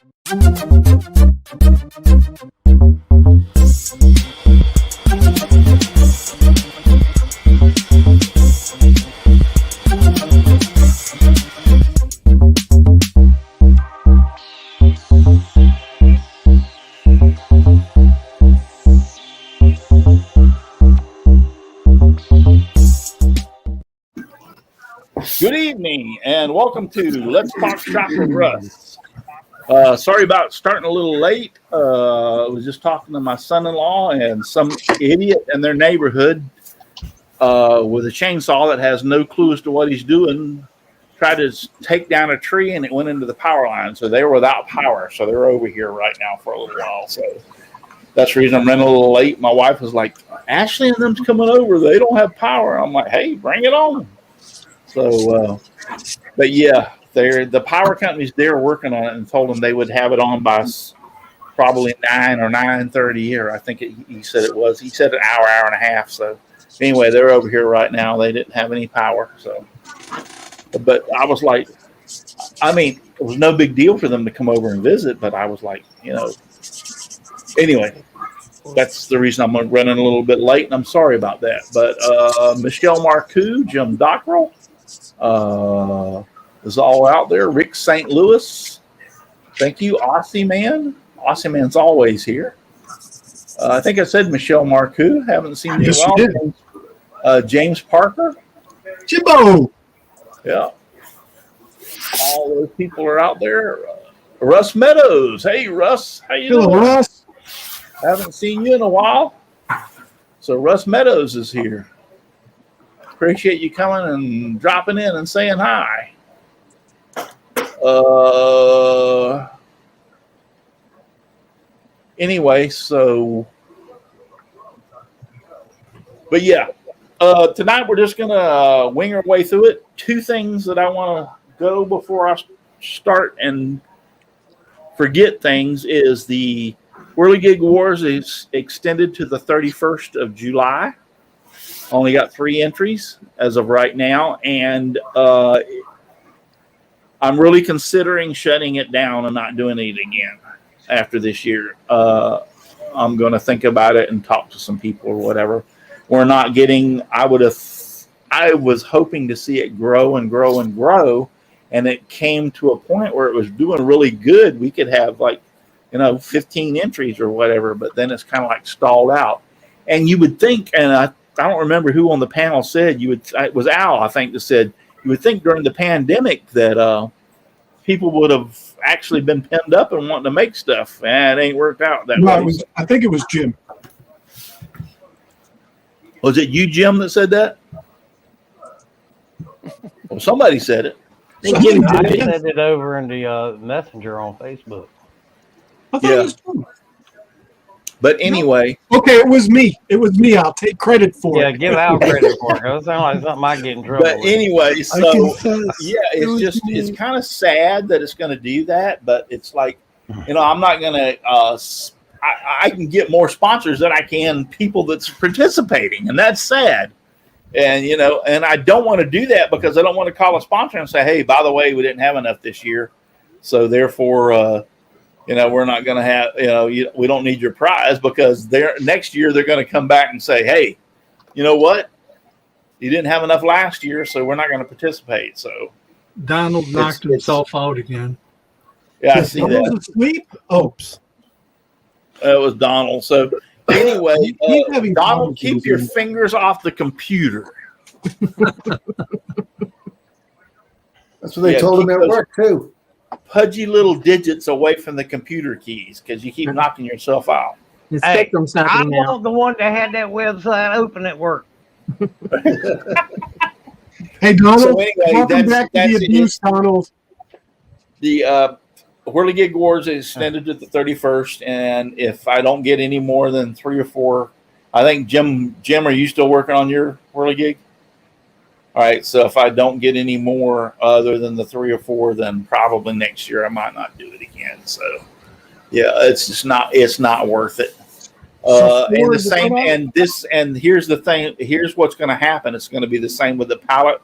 Good evening and welcome to Let's Talk Shop with Russ. Sorry about starting a little late. I was just talking to my son-in-law and some idiot in their neighborhood with a chainsaw that has no clue as to what he's doing tried to take down a tree and it went into the power line. So they were without power. So they're over here right now for a little while. So that's the reason I'm running a little late. My wife was like, Ashley and them's coming over. They don't have power. I'm like, hey, bring it on. So, but yeah, the power companies, they're working on it and told them they would have it on by probably 9 or 9:30, or I think he said it was. He said an hour and a half. So anyway, they're over here right now. They didn't have any power. So, but I was like, I mean, it was no big deal for them to come over and visit, but I was like, anyway, that's the reason I'm running a little bit late, and I'm sorry about that. But Michelle Marcoux, Jim Dockrell, is all out there. Rick St. Louis, thank you. Aussie Man, Aussie Man's always here. I think I said Michelle Marcoux. Haven't seen you in a while. James Parker, Jimbo. Yeah, all those people are out there. Russ Meadows, hey Russ, how you doing? Russ. Haven't seen you in a while. So Russ Meadows is here. Appreciate you coming and dropping in and saying hi. Anyway, so, but yeah, tonight we're just gonna wing our way through it. Two things that I want to go before I start and forget things is the Whirligig Wars is extended to the 31st of July. Only got 3 entries as of right now, and I'm really considering shutting it down and not doing it again after this year. I'm going to think about it and talk to some people or whatever. We're not getting. I was hoping to see it grow and grow and grow, and it came to a point where it was doing really good. We could have 15 entries or whatever, but then it's kind of like stalled out. And you would think, and I don't remember who on the panel said, it was Al, I think, that said, you would think during the pandemic that people would have actually been pinned up and wanting to make stuff, and it ain't worked out that way. I think it was Jim. Was it you, Jim, that said that? Well, somebody said it. I sent it over in the messenger on Facebook. Yeah. But anyway. Okay, it was me. I'll take credit for it. Yeah, give out credit for it. It sounds like something I get in trouble But with. anyway, so yeah, it's kind of sad that it's going to do that, but it's like, I'm not going to, I can get more sponsors than I can people that's participating, and that's sad. And, and I don't want to do that because I don't want to call a sponsor and say, hey, by the way, we didn't have enough this year. So therefore, we're not going to have, we don't need your prize, because next year they're going to come back and say, hey, you know what? You didn't have enough last year, so we're not going to participate. So Donald knocked himself out again. Yeah, I see that. Asleep? Oops. It was Donald. So anyway, Donald, keep your fingers off the computer. That's what they told him at work too. Pudgy little digits away from the computer keys, because you keep knocking yourself out. Hey, I'm the one that had that website open at work. Hey, Donald, so anyway, welcome back to the abuse, Donald. The Whirligig Wars is extended to the 31st, and if I don't get any more than 3 or 4, I think, Jim, are you still working on your Whirligig? All right, so if I don't get any more other than the 3 or 4, then probably next year I might not do it again. So, yeah, it's not worth it. And the same, and here's the thing. Here's what's going to happen. It's going to be the same with the pallet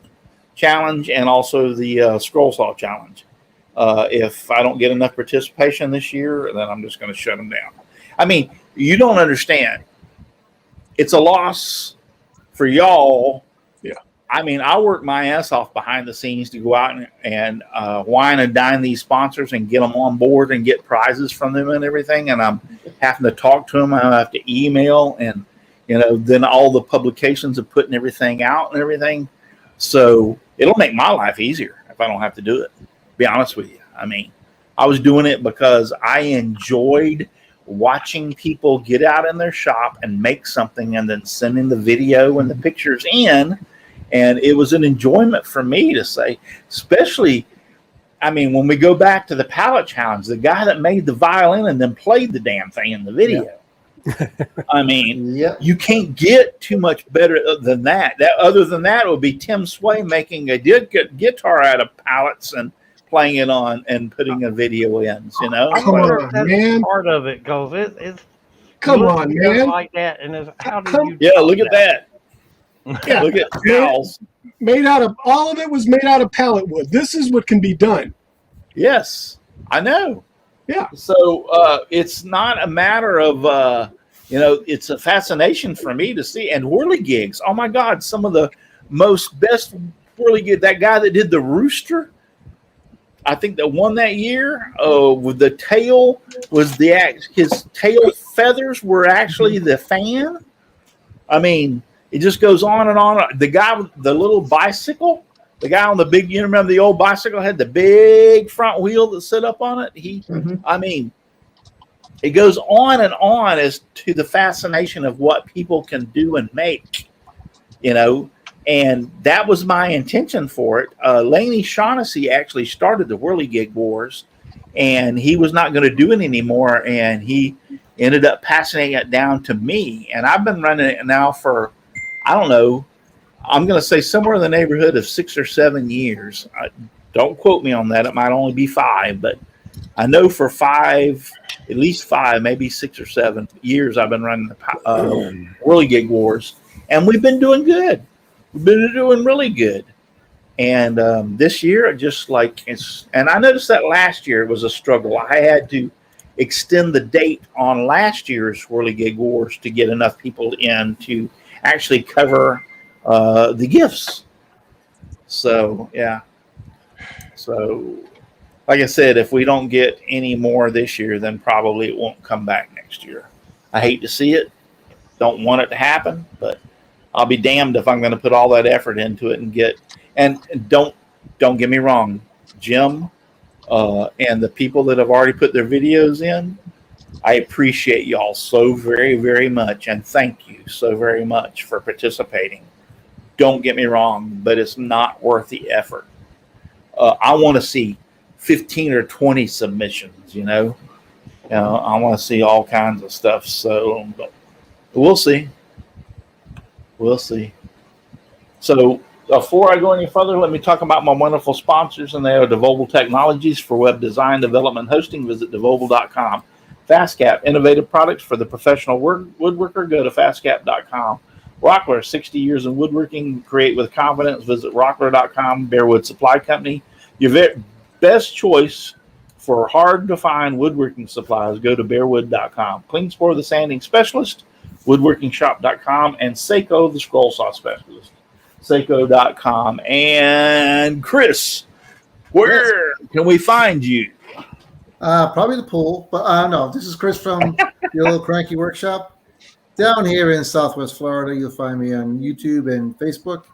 challenge and also the scroll saw challenge. If I don't get enough participation this year, then I'm just going to shut them down. I mean, you don't understand. It's a loss for y'all. Yeah. I mean, I work my ass off behind the scenes to go out and wine and dine these sponsors and get them on board and get prizes from them and everything. And I'm having to talk to them. I have to email and, then all the publications of putting everything out and everything. So it'll make my life easier if I don't have to do it, to be honest with you. I mean, I was doing it because I enjoyed watching people get out in their shop and make something and then sending the video and the pictures in. And it was an enjoyment for me to say, especially, I mean, when we go back to the palette challenge, the guy that made the violin and then played the damn thing in the video. Yeah. I mean, you can't get too much better than that. Other than that, it would be Tim Sway making a guitar out of pallets and playing it on and putting a video in, I wonder if that's part of it, because it's come on, man, like that. And it's, how do you? Yeah, look at that. Yeah, look at Charles. Made out of all of it was made out of pallet wood. This is what can be done. Yes, I know. Yeah. So it's not a matter of it's a fascination for me to see. And whirly gigs. Oh my God, some of the best whirly gig. That guy that did the rooster, I think that won that year. With the tail was his tail feathers were actually the fan. I mean, it just goes on and on. The guy with the little bicycle, the guy on the big, remember the old bicycle had the big front wheel that sit up on it. I mean, it goes on and on as to the fascination of what people can do and make, and that was my intention for it. Laney Shaughnessy actually started the Whirligig Wars, and he was not going to do it anymore, and he ended up passing it down to me, and I've been running it now for, I don't know, I'm going to say somewhere in the neighborhood of 6 or 7 years. Don't quote me on that. It might only be 5, but I know for 5, at least 5, maybe 6 or 7 years I've been running the Whirligig Wars, and we've been doing good. We've been doing really good. And this year, and I noticed that last year it was a struggle. I had to extend the date on last year's Whirligig Wars to get enough people in to actually cover the gifts. So, yeah. So, like I said, if we don't get any more this year, then probably it won't come back next year. I hate to see it. Don't want it to happen, but I'll be damned if I'm going to put all that effort into it and don't get me wrong, Jim, and the people that have already put their videos in, I appreciate y'all so very, very much, and thank you so very much for participating. Don't get me wrong, but it's not worth the effort. I want to see 15 or 20 submissions, I want to see all kinds of stuff. So, but we'll see. We'll see. So before I go any further, let me talk about my wonderful sponsors, and they are Devobel Technologies for web design, development, hosting. Visit devobel.com. FastCap, innovative products for the professional woodworker. Go to fastcap.com. Rockler, 60 years in woodworking. Create with confidence. Visit rockler.com. Bearwood Supply Company. Your best choice for hard-to-find woodworking supplies. Go to bearwood.com. Cleanspore, the sanding specialist. Woodworkingshop.com. And Seiko, the scroll saw specialist. Seiko.com. And Chris, where can we find you? Probably the pool, but no, this is Chris from your little cranky workshop. Down here in Southwest Florida, you'll find me on YouTube and Facebook.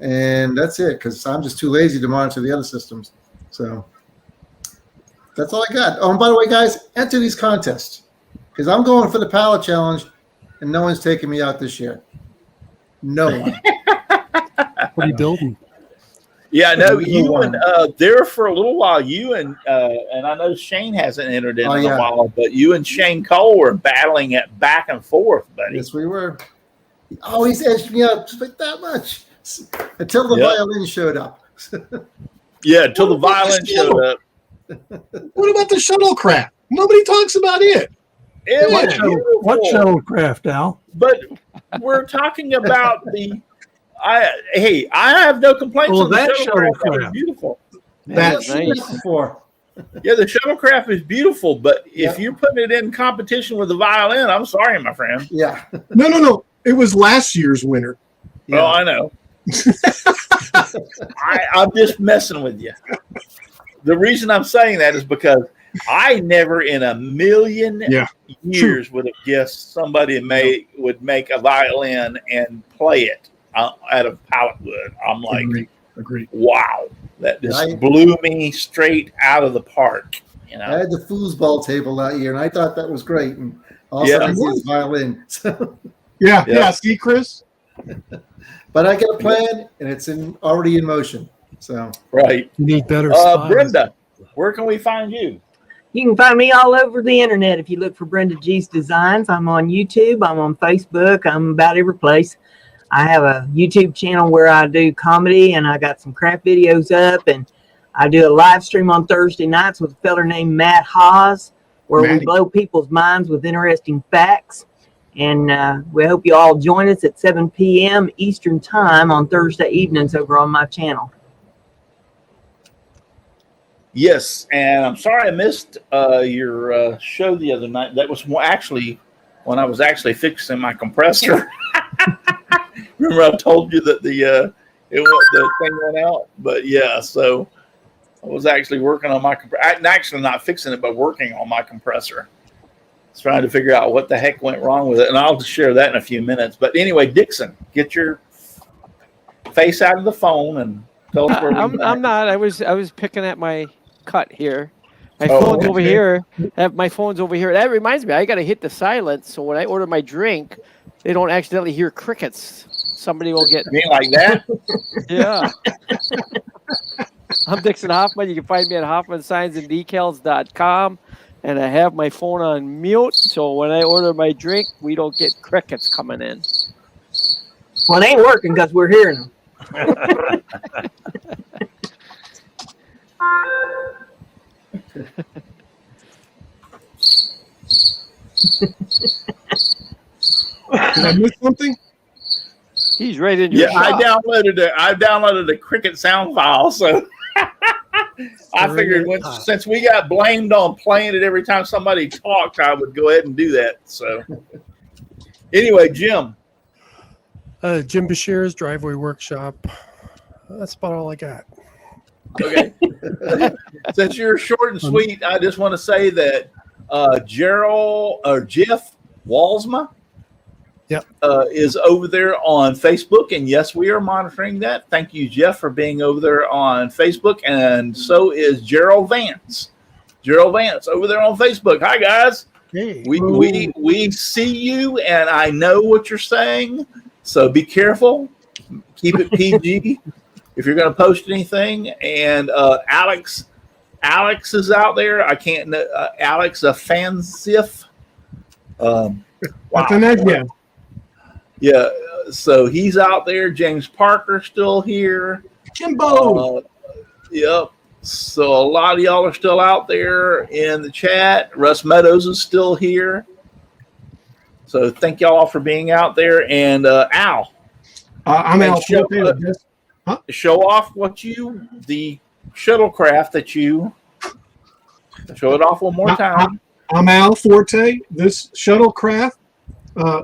And that's it, because I'm just too lazy to monitor the other systems. So that's all I got. Oh, and by the way, guys, enter these contests, because I'm going for the pallet challenge, and no one's taking me out this year. No one. What are you building? Yeah, no, you and there for a little while. You and I know Shane hasn't entered in a while, but you and Shane Cole were battling it back and forth, buddy. Yes, we were. Oh, he's edged me up just like that much until the violin showed up. Yeah, until the violin showed up. What about the shuttlecraft? Nobody talks about it. What shuttlecraft, Al? But we're talking about the. I have no complaints. Well, on the that shuttlecraft. Beautiful. That's nice. Before. Yeah, the shuttlecraft is beautiful, but if you're putting it in competition with the violin, I'm sorry, my friend. Yeah. No. It was last year's winner. Yeah. Oh, I know. I'm just messing with you. The reason I'm saying that is because I never in a million years would have guessed somebody would make a violin and play it out of pallet wood. I'm like, Agreed. Wow, that just blew me straight out of the park. You know, I had the foosball table that year, and I thought that was great. And also, I see his violin. So. Yeah. See, Chris. But I get a plan, and it's already in motion. So right, you need better. Brenda, where can we find you? You can find me all over the internet if you look for Brenda G's Designs. I'm on YouTube. I'm on Facebook. I'm about every place. I have a YouTube channel where I do comedy, and I got some craft videos up, and I do a live stream on Thursday nights with a fella named Matt Haas, where we blow people's minds with interesting facts. And we hope you all join us at 7 p.m. Eastern Time on Thursday evenings over on my channel. Yes, and I'm sorry I missed your show the other night. That was actually when I was actually fixing my compressor. Remember I told you that the thing went out? But yeah, so I was actually working on my compressor. Actually not fixing it, but working on my compressor. Trying to figure out what the heck went wrong with it, and I'll just share that in a few minutes. But anyway, Dixon, get your face out of the phone and tell us where I'm not. I was picking at my cut here. My phone's over here. My phone's over here. That reminds me, I got to hit the silence so when I order my drink, they don't accidentally hear crickets. Somebody will get me like that. Yeah. I'm Dixon Hoffman. You can find me at hoffmansignsandDecals.com. And I have my phone on mute, so when I order my drink, we don't get crickets coming in. Well, it ain't working because we're hearing them. Did I miss something? He's right in your shop. I downloaded the cricket sound file, so I figured since we got blamed on playing it every time somebody talked, I would go ahead and do that. So anyway, Jim. Jim Bashir's Driveway Workshop. That's about all I got. Okay. Since you're short and sweet, I just want to say that Jeff Walsma is over there on Facebook. And yes, we are monitoring that. Thank you, Jeff, for being over there on Facebook. And so is Gerald Vance. Gerald Vance over there on Facebook. Hi, guys. Hey. We see you, and I know what you're saying. So be careful. Keep it PG if you're going to post anything. And Alex is out there. I can't know. Alex Afansif. Wow. Yeah, so he's out there. James Parker's still here. Jimbo. Yep. So a lot of y'all are still out there in the chat. Russ Meadows is still here. So thank y'all for being out there. And Al. I'm Al. Show off the shuttlecraft that you show it off one more time. I'm Al Forte. This shuttlecraft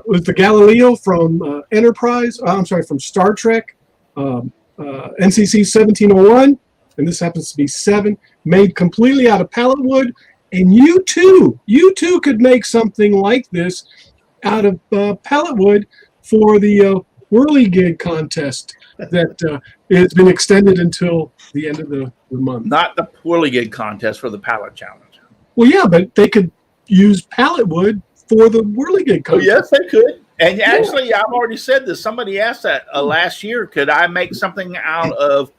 was the Galileo from Enterprise. From Star Trek, NCC 1701, and this happens to be 7, made completely out of pallet wood. And you too could make something like this out of pallet wood for the Whirligig contest that has been extended until the end of the month. Not the Whirligig contest for the pallet challenge. Well, yeah, but they could use pallet wood for the Whirligig contest. Oh, yes, they could. And actually, I've already said this. Somebody asked that last year. Could I make something out of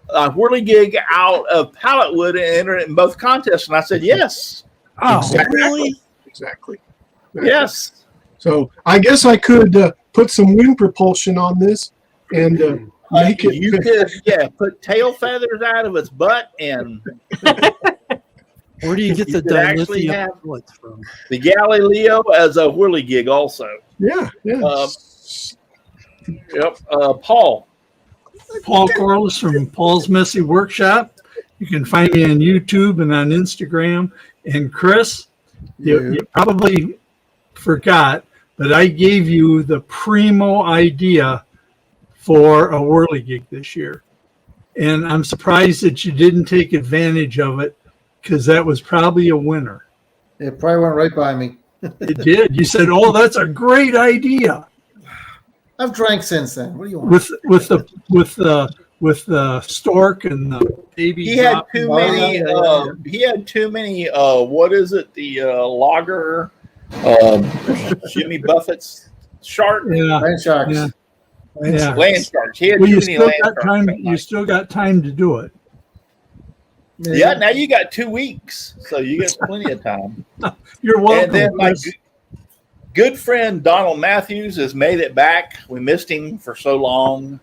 Whirligig out of pallet wood and enter it in both contests? And I said yes. Oh, exactly. Really? Exactly. Yes. So I guess I could put some wind propulsion on this and make it. You could, put tail feathers out of its butt and. Where do you get the dilithium from? The Galileo as a Whirligig also. Yeah. Paul. Paul Corliss from Paul's Messy Workshop. You can find me on YouTube and on Instagram. And Chris, you probably forgot, but I gave you the primo idea for a whirligig this year. And I'm surprised that you didn't take advantage of it, because that was probably a winner. It probably went right by me. It did. You said, "Oh, that's a great idea." I've drank since then. What do you want? With the stork and the baby. He had too many. He had too many. What is it? The lager. Jimmy Buffett's shark. Yeah. Land sharks. Yeah. Land sharks. He had Well, too you many still land got sharks. time. You still got time to do it. Yeah, now you got 2 weeks, so you got plenty of time. You're welcome. And then my good friend Donald Matthews has made it back. We missed him for so long.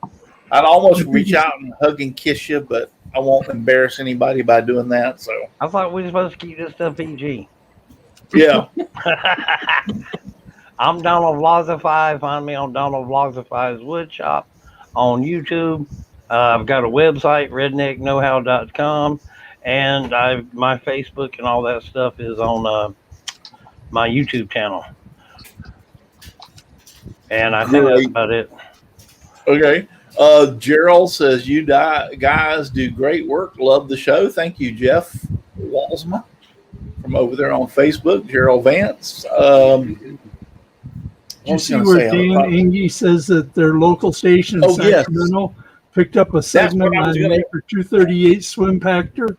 I'd almost reach out and hug and kiss you, but I won't embarrass anybody by doing that. So I thought we were supposed to keep this stuff PG. yeah. I'm Donald Vlogify. Find me on Donald Vlogify's Woodshop on YouTube. I've got a website, redneckknowhow.com, and my Facebook and all that stuff is on my YouTube channel. And I think that's about it. Okay. Gerald says, you guys do great work. Love the show. Thank you, Jeff Walsma from over there on Facebook. Gerald Vance. Did you see where Dan Engie says that their local station in Sacramento picked up a segment on Maker 238 swim factor?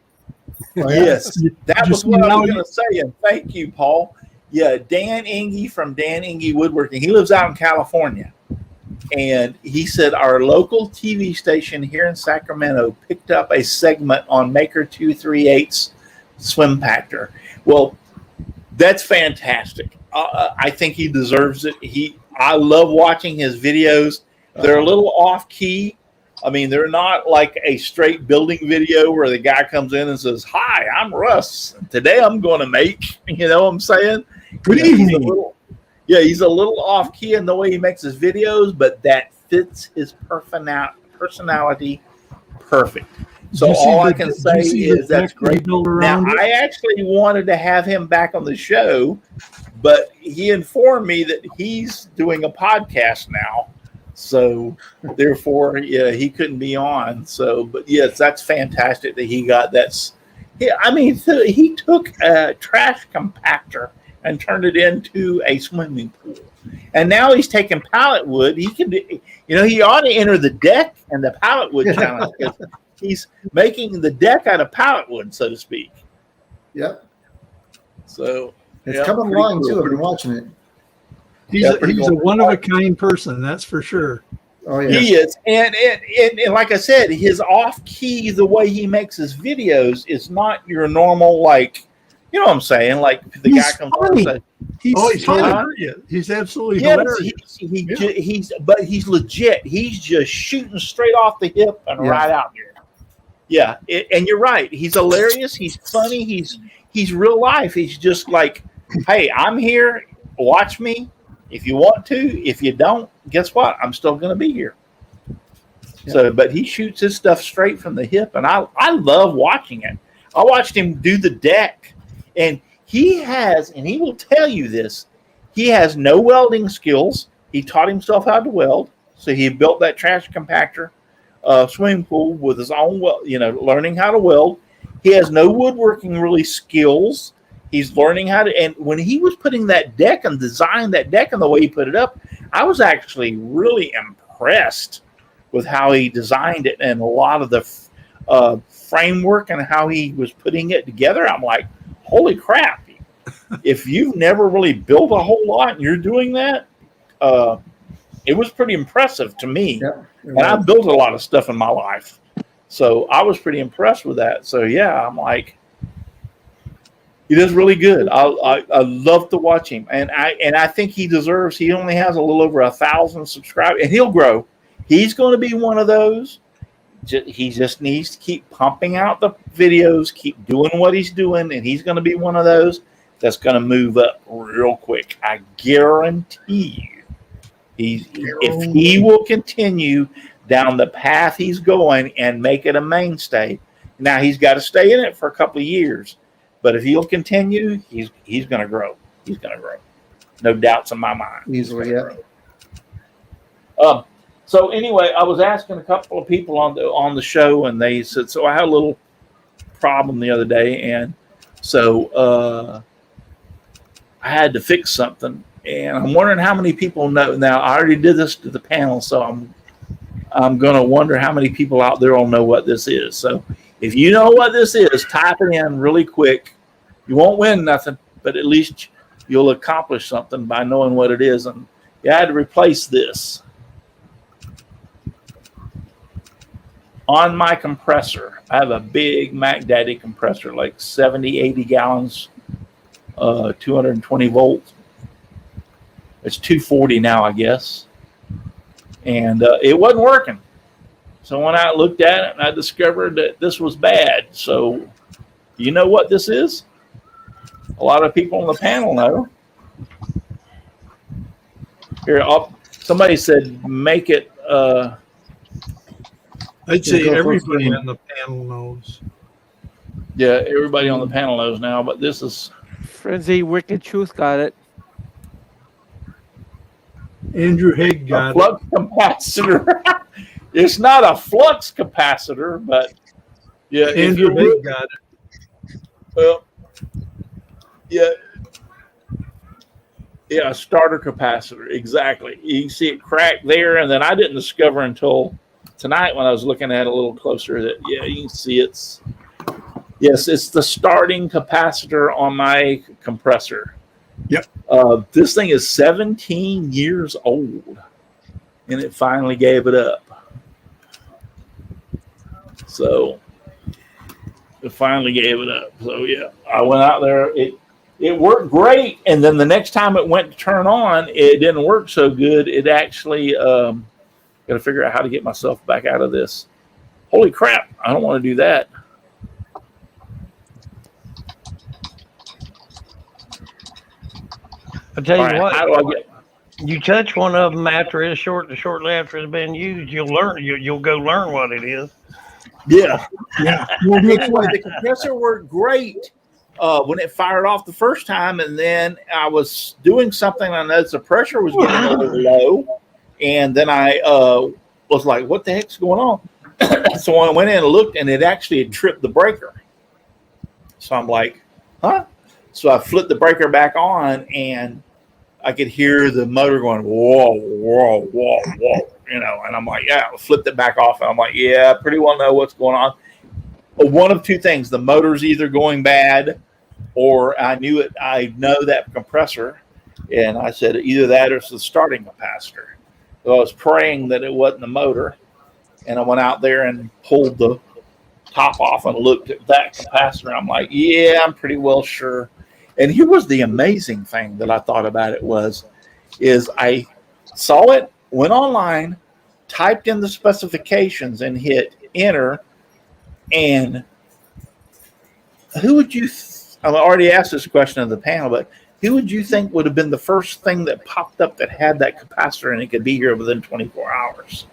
Yes, that was what I was going to say, and thank you, Paul. Yeah, Dan Engie from Dan Engie Woodworking. He lives out in California, and he said our local TV station here in Sacramento picked up a segment on Maker 238's swim factor. Well, that's fantastic. I think he deserves it. I love watching his videos. They're a little off key. I mean, they're not like a straight building video where the guy comes in and says, "Hi, I'm Russ. Today I'm going to make," you know what I'm saying? Good evening. He's a little off key in the way he makes his videos, but that fits his personality perfect. So all I can say is that's great. Now, I actually wanted to have him back on the show, but he informed me that he's doing a podcast now. So therefore, yeah, he couldn't be on. So, but yes, that's fantastic that he got that. Yeah, I mean, he took a trash compactor and turned it into a swimming pool. And now he's taking pallet wood. He can, he ought to enter the deck and the pallet wood challenge because he's making the deck out of pallet wood, so to speak. Yep. So it's coming along too. I've been watching it. He's a one-of-a-kind person, that's for sure. Oh, yeah. He is. And like I said, his off-key, the way he makes his videos is not your normal, like, you know what I'm saying? Like, the guy comes on and says, he's hilarious. He's absolutely hilarious. But he's legit. He's just shooting straight off the hip and right out there. Yeah, and you're right. He's hilarious. He's funny. He's real life. He's just like, hey, I'm here. Watch me. If you want to, if you don't, guess what? I'm still going to be here. Yeah. So, but he shoots his stuff straight from the hip, and I love watching it. I watched him do the deck, and he will tell you this, he has no welding skills. He taught himself how to weld, so he built that trash compactor swimming pool with his own, learning how to weld. He has no woodworking really skills. He's learning how to, and when he was putting that deck and designed that deck and the way he put it up, I was actually really impressed with how he designed it and a lot of the framework and how he was putting it together. I'm like, holy crap. If you've never really built a whole lot and you're doing that, it was pretty impressive to me. Yep, and I've built a lot of stuff in my life. So I was pretty impressed with that. So yeah, I'm like, he does really good. I love to watch him, and I think he deserves. He only has a little over 1,000 subscribers, and he'll grow. He's going to be one of those. He just needs to keep pumping out the videos, keep doing what he's doing, and he's going to be one of those that's going to move up real quick. I guarantee you. If he will continue down the path he's going and make it a mainstay, Now he's got to stay in it for a couple of years, but if he'll continue, he's going to grow. He's going to grow. No doubts in my mind. Easily, yeah. So anyway, I was asking a couple of people on the show, and they said, so I had a little problem the other day, and so I had to fix something, and I'm wondering how many people know. Now I already did this to the panel, so I'm going to wonder how many people out there will know what this is. So if you know what this is, type it in really quick. You won't win nothing, but at least you'll accomplish something by knowing what it is. And you had to replace this on my compressor. I have a big Mac Daddy compressor, like 70, 80 gallons, 220 volts. It's 240 now, I guess. And it wasn't working. So when I looked at it, and I discovered that this was bad. So you know what this is? A lot of people on the panel know. Here, somebody said make it. I'd say everybody on the panel knows. Yeah, everybody on the panel knows now, but this is. Frenzy Wicked Truth got it. Andrew Haig got a flux capacitor. It's not a flux capacitor, but yeah, Andrew Haig got it. Well, yeah, a starter capacitor, exactly. You can see it cracked there, and then I didn't discover until tonight when I was looking at it a little closer that you can see it's the starting capacitor on my compressor. Yep. This thing is 17 years old, and it finally gave it up. So it finally gave it up. So yeah, I went out there. It worked great, and then the next time it went to turn on, it didn't work so good. It actually got to figure out how to get myself back out of this. Holy crap! I don't want to do that. I tell you what, how do I get? You touch one of them after shortly after it's been used, you'll learn. You'll go learn what it is. Yeah. Anyway, The compressor worked great when it fired off the first time, and then I was doing something, and I noticed the pressure was getting a little low, and then I was like, "What the heck's going on?" So I went in and looked, and it actually had tripped the breaker. So I'm like, "Huh?" So I flipped the breaker back on, and I could hear the motor going, whoa, whoa, whoa, whoa, and I'm like, yeah, I flipped it back off. And I'm like, yeah, I pretty well know what's going on. But one of two things, the motor's either going bad or I know that compressor. And I said, either that or it's the starting capacitor. So I was praying that it wasn't the motor. And I went out there and pulled the top off and looked at that capacitor. I'm like, yeah, I'm pretty well sure. And here was the amazing thing that I thought about it is I saw it, went online, typed in the specifications and hit enter. And who would you, I've already asked this question of the panel, but who would you think would have been the first thing that popped up that had that capacitor and it could be here within 24 hours?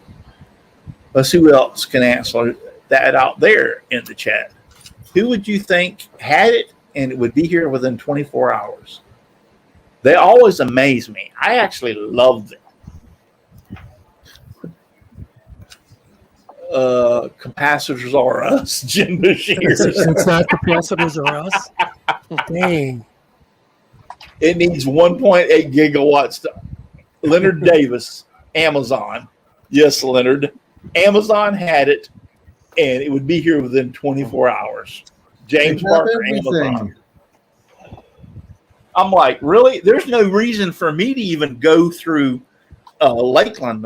Let's see who else can answer that out there in the chat. Who would you think had it and it would be here within 24 hours? They always amaze me. I actually love them. Capacitors are us, Jim Bashir. It's not capacitors are us. Dang. It needs 1.8 gigawatts. Leonard Davis, Amazon. Yes, Leonard. Amazon had it, and it would be here within 24 hours. James Parker, Amazon. I'm like, really? There's no reason for me to even go through Lakeland.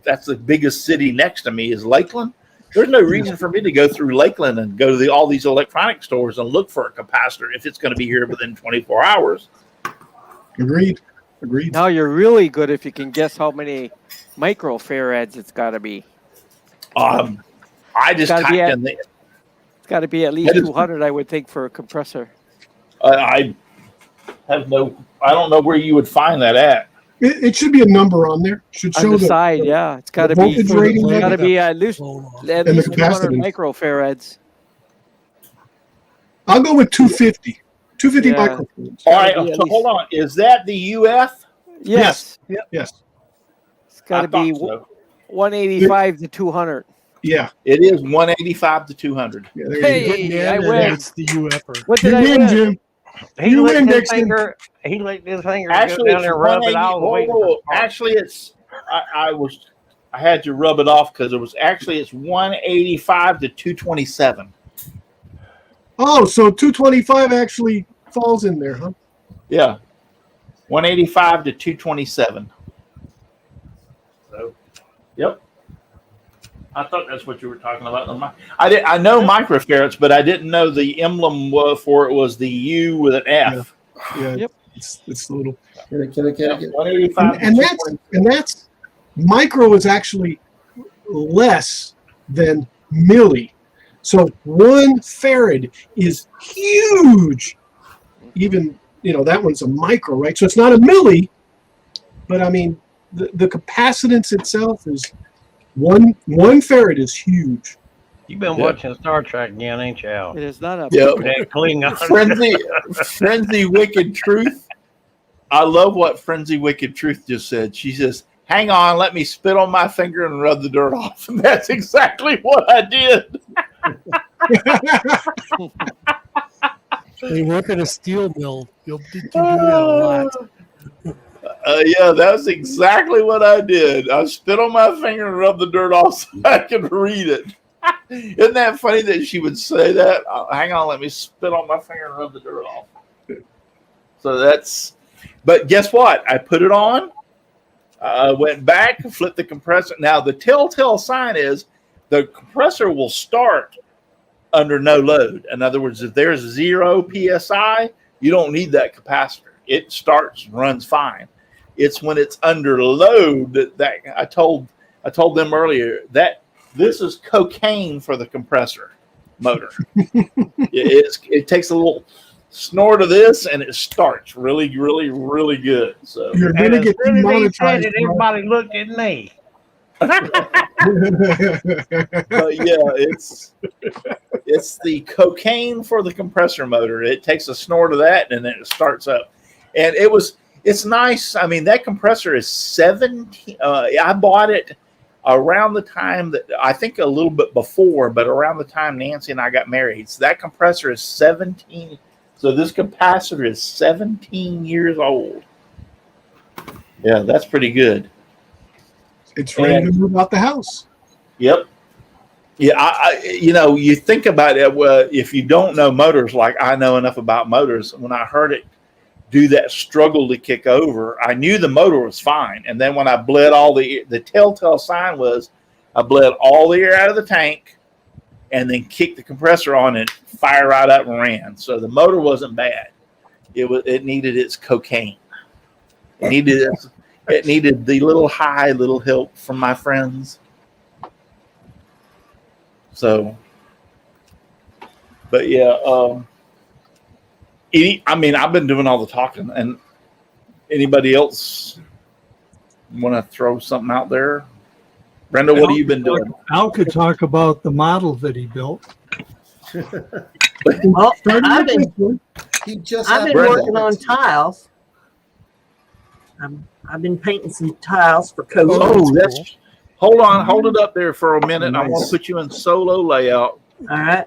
That's the biggest city next to me is Lakeland. There's no reason for me to go through Lakeland and go to all these electronic stores and look for a capacitor if it's going to be here within 24 hours. Agreed. Now you're really good if you can guess how many microfarads it's got to be. I just typed in the. It's got to be at least 200, I would think, for a compressor. I don't know where you would find that at. It should be a number on there. Should show on the side, yeah. It's got to be. voltage rating It's got to be at least 200 capacitance. microfarads. I'll go with 250. 250 Yeah. microfluids. All right, be at so hold least- on. Is that the UF? Yes. Yes. It's got I to be thought so. 185 to 200. Yeah. It is 185 to 200. Yeah, there you Hey, go. Getting in, I and win. it's the UFer. What did You I win, win? Jim. He You licked win, his Dixon. finger. He licked his finger. And Actually, go down it's there, rub it 180. all the way. Actually, it's I had to rub it off because it's 185 to 227. Oh, so 225 actually falls in there, huh? Yeah, 185 to 227. So, yep. I thought that's what you were talking about. I know microfarads, but I didn't know the emblem for it was the U with an F. Yeah. Yep. It's a little. Get it. 185 And that's micro is actually less than milli. So 1 farad is huge. Even, that one's a micro, right? So it's not a milli, but I mean, the capacitance itself is one farad is huge. You've been watching Star Trek again, ain't you, Al? It is not a. Yep. That Klingon. Frenzy Wicked Truth. I love what Frenzy Wicked Truth just said. She says, "Hang on, let me spit on my finger and rub the dirt off." And that's exactly what I did. They work at a steel mill. You do that a lot. Yeah, that's exactly what I did. I spit on my finger and rubbed the dirt off so I could read it. Isn't that funny that she would say that? Hang on, let me spit on my finger and rub the dirt off. So but guess what? I put it on. I went back, flipped the compressor. Now, the telltale sign is the compressor will start under no load. In other words, if there's 0 PSI, you don't need that capacitor. It runs fine. It's when it's under load that I told them earlier that this is cocaine for the compressor motor. It takes a little snort of this and it starts really, really, really good. So You're going to get demonetized. Everybody looked at me. But yeah, it's the cocaine for the compressor motor. It takes a snort of that and then it starts up. And it's nice. I mean, that compressor is 17. I bought it around the time that I think a little bit before, but around the time Nancy and I got married. So that compressor is 17. So this capacitor is 17 years old. Yeah, that's pretty good. It's ready to move out the house. Yep. Yeah, you think about it. If you don't know motors like I know enough about motors, when I heard it do that struggle to kick over, I knew the motor was fine. And then when I bled the telltale sign was I bled all the air out of the tank and then kicked the compressor on and fire right up and ran. So the motor wasn't bad. It needed its cocaine. It needed the little help from my friends. So, but yeah, I've been doing all the talking, and anybody else want to throw something out there? Brenda, what have you been doing? Al could talk about the model that he built. Well, I've been working on tiles. I've been painting some tiles for coach. Oh, that's hold it up there for a minute. Nice. I want to put you in solo layout. All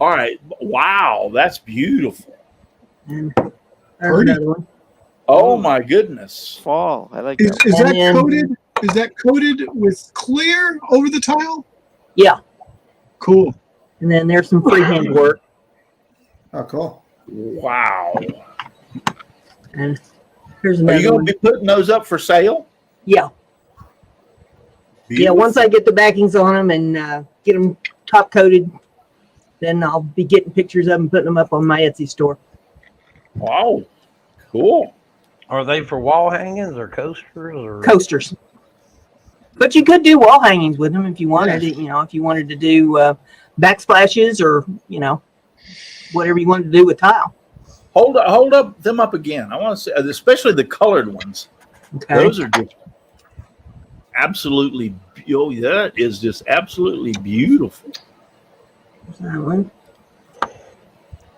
right. Wow, that's beautiful. And there's another one. Oh my goodness. Fall. I like that. Is that coated? Is that coated with clear over the tile? Yeah. Cool. And then there's some freehand work. Oh, cool. Wow. And here's another. Are you going to be putting those up for sale? Yeah. Beautiful. Yeah, once I get the backings on them and get them top coated, then I'll be getting pictures of them and putting them up on my Etsy store. Wow. Cool. Are they for wall hangings or coasters or coasters? But you could do wall hangings with them if you wanted to, if you wanted to do backsplashes or, whatever you wanted to do with tile. Hold up them up again. I want to see, especially the colored ones. Okay. Those are just absolutely, that is just absolutely beautiful. That one.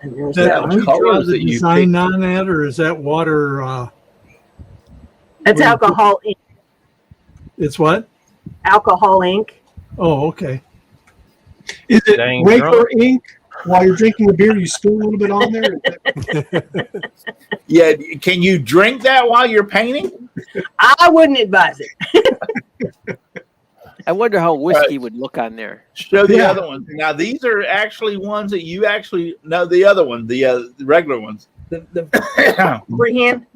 And there's That, that the do one. you draw colors the that you design picked. on that, or is that water? That's Wait. alcohol ink. It's what? Alcohol ink. Oh, okay. Is it Dang wafer drunk. ink? While you're drinking the beer, you spill a little bit on there. Is that- Yeah, can you drink that while you're painting? I wouldn't advise it. I wonder how whiskey would look on there. Show the Yeah. other ones. Now these are actually ones that you actually know. The other one, the regular ones. The freehand.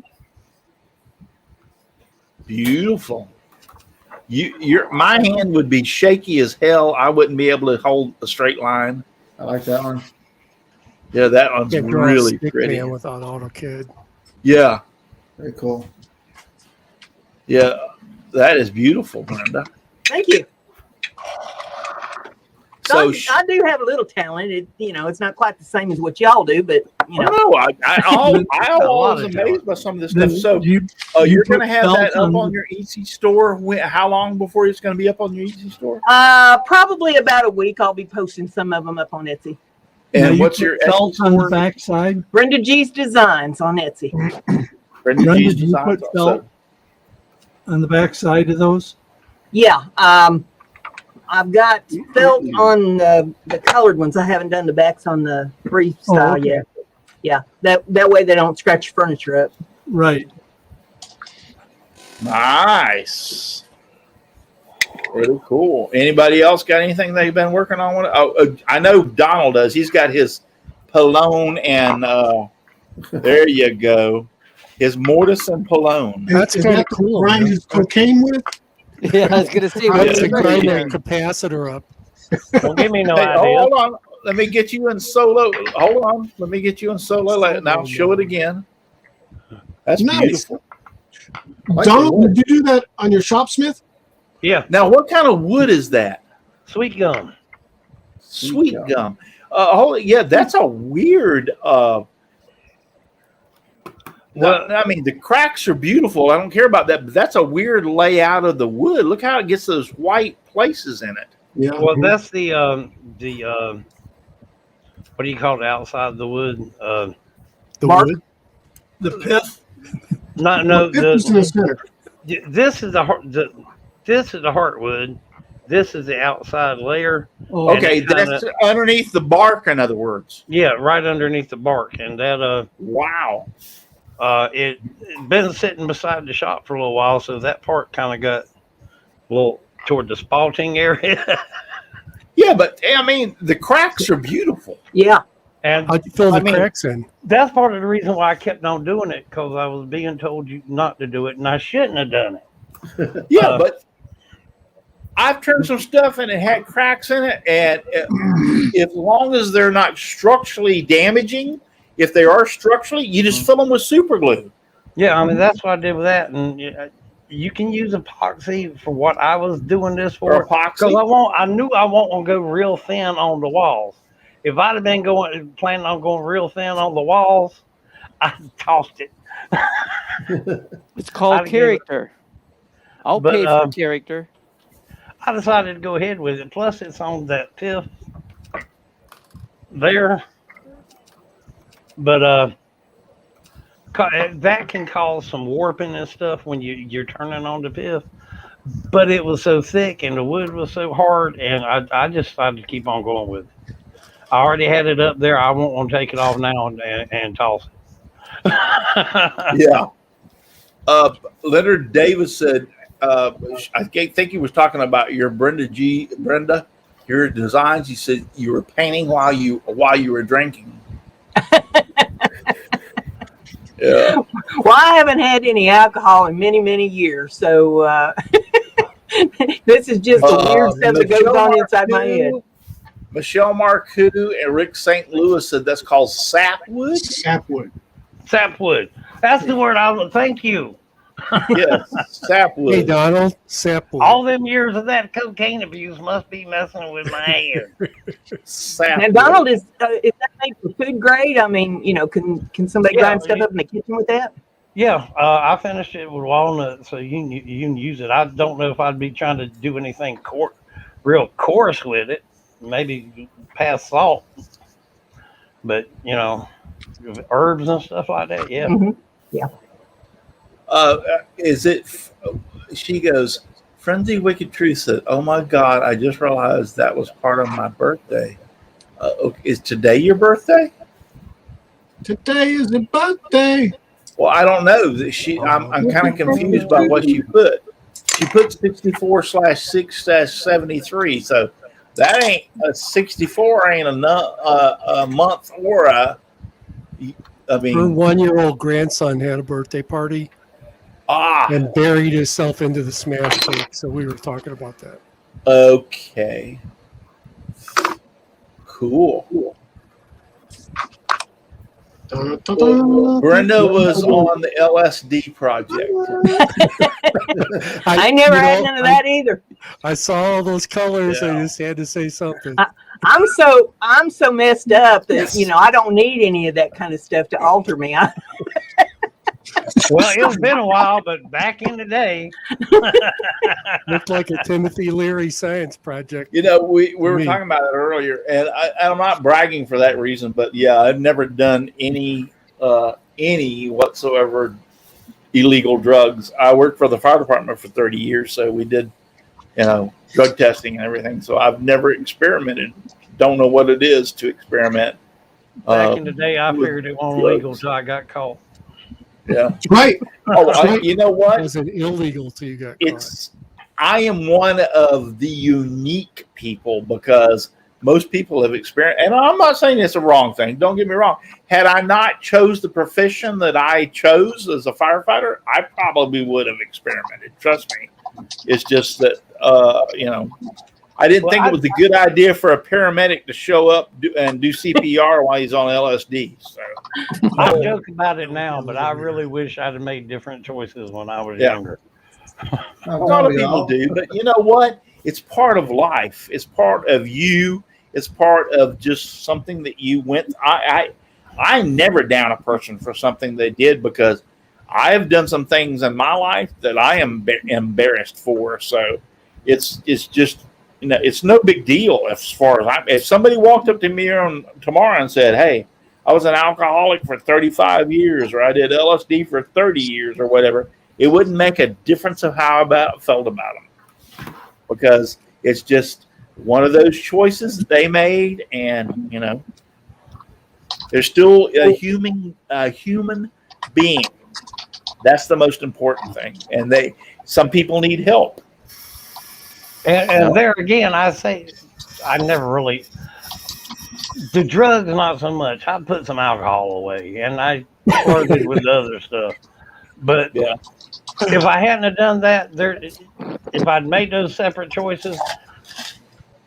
Beautiful. My hand would be shaky as hell. I wouldn't be able to hold a straight line. I like that one. Yeah, that one's Can't draw really a stick pretty. man without AutoCAD. Yeah, Very cool. yeah, that is beautiful, Brenda. Thank you. So, I do have a little talent. It's not quite the same as what y'all do, but you know. no, I lot always of amazed by some of this stuff. Then So, you you're put going to have that felt up on- on your Etsy store. How long before it's going to be up on your Etsy store? Probably about a week. I'll be posting some of them up on Etsy. now And you what's put your Etsy felt on the store? backside? Brenda G's Designs on Etsy. Brenda Brenda, G's do you Designs. put felt on the backside of those? Yeah. I've got felt on the colored ones. I haven't done the backs on the freestyle okay. yet. Yeah. That way they don't scratch your furniture up. Right. Nice. Really cool. Anybody else got anything they've been working on? I know Donald does. He's got his Polone and there you go. His mortise and Polone. That's is kinda that cool, Grind man. his cocaine with? Yeah, I was gonna say, How what's does the it Grind grind that capacitor up. Don't give me no Hey, idea. hold on. Let me get you in solo. Hold on. Let me get you in solo. Now show it again. That's Nice. beautiful. Like the Donald, wood. did you do that on your Shopsmith? Yeah, Now, what kind of wood is that? sweet gum. Sweet gum. Yeah, that's a weird. I mean, the cracks are beautiful. I don't care about that, but that's a weird layout of the wood. Look how it gets those white places in it. Yeah. Well, that's the what do you call it outside the wood? The Mark? wood. The pith. No, This is in the center. this is this is the heartwood. This is the outside layer. Oh, And Okay, it kinda- that's underneath the bark, in other words. Yeah, right underneath the bark, and that Wow. it been sitting beside the shop for a little while, so that part kind of got a little toward the spalting area. Yeah, but I mean, the cracks are beautiful. Yeah. And How'd you fill I the mean- cracks in? that's part of the reason why I kept on doing it, because I was being told you not to do it, and I shouldn't have done it. Yeah, but I've turned some stuff and it had cracks in it, and as long as they're not structurally damaging, if they are structurally, you just fill them with super glue. Yeah, I mean that's what I did with that, and you can use epoxy for what I was doing this Or for. epoxy. Because I knew I won't go real thin on the walls. If I'd have been planning on going real thin on the walls, I tossed it. It's called I'd give it- character. I'll But, pay for character. I decided to go ahead with it. Plus, it's on that pith there. But that can cause some warping and stuff when you're turning on the pith. But it was so thick and the wood was so hard, and I just decided to keep on going with it. I already had it up there. I won't want to take it off now and toss it. Yeah. Leonard Davis said, I think he was talking about your Brenda, your designs. He said you were painting while you were drinking. Yeah. Well, I haven't had any alcohol in many, many years, so this is just the weird stuff that goes on inside my head. Michelle Marcoux and Rick St. Louis said that's called sapwood. Sapwood. Sapwood. That's the word I was. Thank you. Yes, sapwood. Hey, Donald, sapwood. All them years of that cocaine abuse must be messing with my head. Sapwood. Now, Donald, is that made for food grade? I mean, can somebody Yeah, grind stuff up in the kitchen with that? Yeah, I finished it with walnut, so you can use it. I don't know if I'd be trying to do anything real coarse with it. Maybe past salt. But herbs and stuff like that, yeah. Mhm. Is it? She goes, Frenzy Wicked Truth said, "Oh my God, I just realized that was part of my birthday. Okay, is today your birthday?" Today is the birthday. Well, I don't know. I'm kind of confused by what she put. She put 64/6/73. So that ain't a 64 ain't a month or a. I Her mean, 1-year-old grandson had a birthday party ah, and buried himself into the smash cake. So we were talking about that. okay, cool. Brenda was on the LSD project. I never had none of that either. I saw all those colors. Yeah. I just had to say something. I'm so messed up that I don't need any of that kind of stuff to alter me. Well, it's been a while, but back in the day, Looked like a Timothy Leary science project. We were talking about it earlier, and I'm not bragging for that reason, but yeah, I've never done any whatsoever illegal drugs. I worked for the fire department for 30 years, so we did, drug testing and everything. So I've never experimented. Don't know what it is to experiment. back in the day, I figured it wasn't legal until I got caught. Yeah. Right. Oh, you know It what? wasn't illegal till you got caught. I am one of the unique people because most people have experienced, and I'm not saying it's a wrong thing. Don't get me wrong. Had I not chose the profession that I chose as a firefighter, I probably would have experimented. Trust me. It's just that, I didn't think it was a good idea for a paramedic to show up and do CPR while he's on LSD. So I joke about it now, but I really wish I'd have made different choices when I was younger. A lot of people do, but you know what? It's part of life. It's part of you. It's part of just something that you went. I never down a person for something they did because I have done some things in my life that I am embarrassed for. So it's just it's no big deal as far as if somebody walked up to me tomorrow and said, "Hey, I was an alcoholic for 35 years, or I did LSD for 30 years, or whatever." It wouldn't make a difference of how I felt about them because it's just one of those choices that they made, and they're still a human being. That's the most important thing, and some people need help. And there again, I say I never really. The drugs, not so much. I put some alcohol away, and I flirted with the other stuff. But Yeah. if I hadn't have done that, if I'd made those separate choices,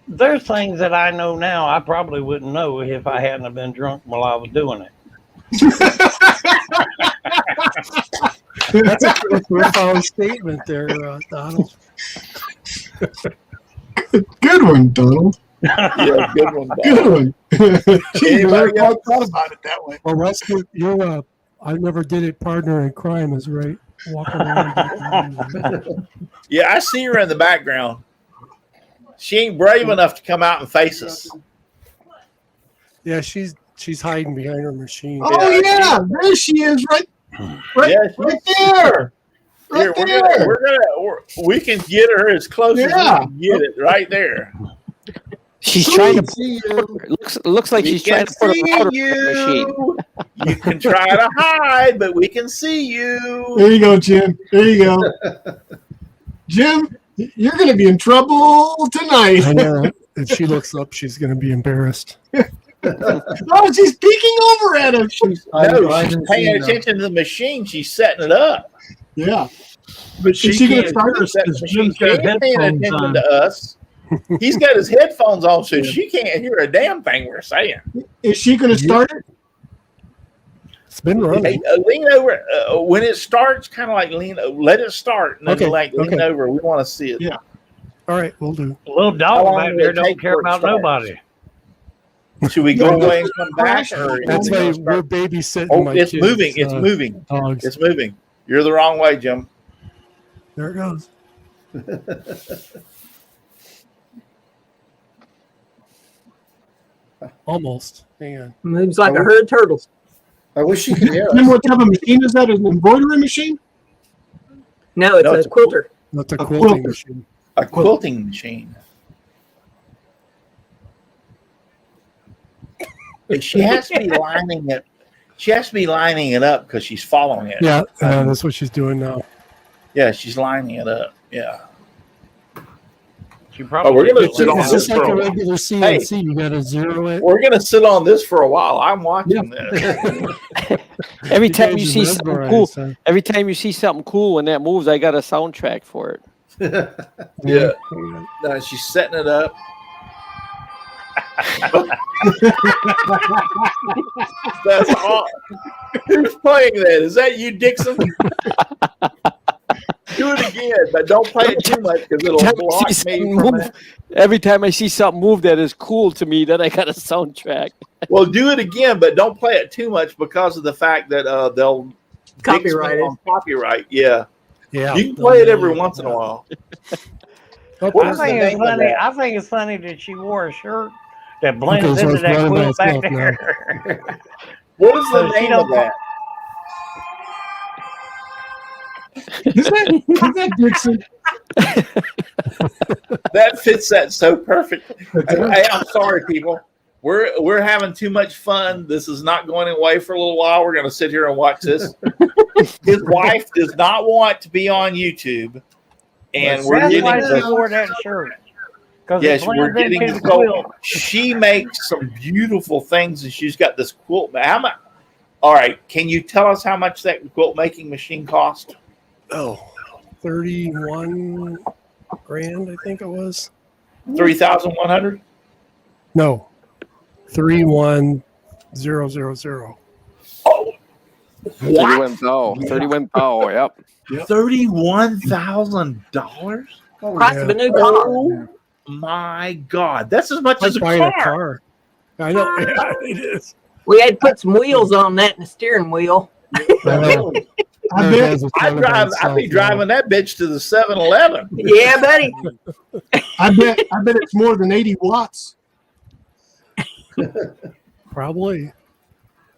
there's things that I know now I probably wouldn't know if I hadn't have been drunk while I was doing it. That's a profound statement there, Donald. Good one, Donald. Yeah, good one. Good one. Gee, I Anybody never thought about it that way. Well, Russ, you're I never did it partner in crime is right. Walking around. Yeah, I see her in the background. She ain't brave enough to come out and face us. Yeah, she's hiding behind her machine. Oh yeah, there she is, right there. Right there. We can get her as close as we can get it right there. She's trying to. See you. Looks like she's trying to put a router in the machine. You can try to hide, but we can see you. There you go, Jim. There you go. Jim, you're going to be in trouble tonight. I know. If she looks up, she's going to be embarrassed. Oh, she's peeking over at him. She's paying attention to the machine. She's setting it up. Yeah. But she gonna can't start hear us That 'cause machine Jim's got ain't paying headphones attention on. to us. He's got his headphones on, so she can't hear a damn thing we're saying. Is she going to start it? It's been Hey, running. lean over when it starts. Kind of like let it start, and then lean over. We want to see it. Yeah. All right, we'll do. Little How dog long back will there it don't take care before it about starts? nobody. Should we go away and come back? Or That's we why gonna start? we're babysitting Oh, my it's kids, moving. It's moving. dogs. It's moving. You're the wrong way, Jim. There it goes. Almost. Hang on. Moves like a herd of turtles. I wish she could hear And us. what type of machine is that? An embroidery machine? No, it's No, a it's a quilter. That's a A quilting quilter. machine. A quilting machine. And she has to be lining it. She has to be lining it up because she's following it. Yeah, that's what she's doing now. Yeah, she's lining it up. Yeah. She probably we're gonna did sit it on It's this just like for a a- regular CNC. You got to zero it. We're gonna sit on this for a while. I'm watching this. Every time you guys see are something cool, mesmerized, huh? every time you see something cool when that moves, I got a soundtrack for it. Yeah. No, she's setting it up. That's all. Who's playing that? Is that you, Dixon? Do it again, but don't play it too much because it'll Every time I block see me something from move- it. Every time I see something move that is cool to me, then I got a soundtrack. Well, do it again, but don't play it too much because of the fact that they'll Copyright it. on copyright. Yeah, Yeah. you can play it every once in a while. What I is the think it's name of funny. that? I think it's funny that she wore a shirt that blends Okay, so into it's that running by quilt back itself now. there. What is the So she name of don't- that? Is that Dixon? That fits that so perfectly. Hey, I'm sorry, people. We're having too much fun. This is not going away for a little while. We're going to sit here and watch this. His wife does not want to be on YouTube, and we're That's getting why she the, wore that shirt. Because yes, it we're blends getting into the so quilt. she makes some beautiful things, and she's got this quilt. How much? All right, can you tell us how much that quilt making machine cost? Oh, 31 grand, I think it was. 3,100. No, 31000. Oh, what? 31 pow. 31 pow. Yep. $31,000. Price of a new car. Oh my God, that's as much as Like a buying a car. car. I know. Yeah, it is. We had to put some wheels on that and a steering wheel. I know. I bet. I'd be driving that bitch to the 7-Eleven. Yeah, buddy. I bet it's more than 80 watts. Probably.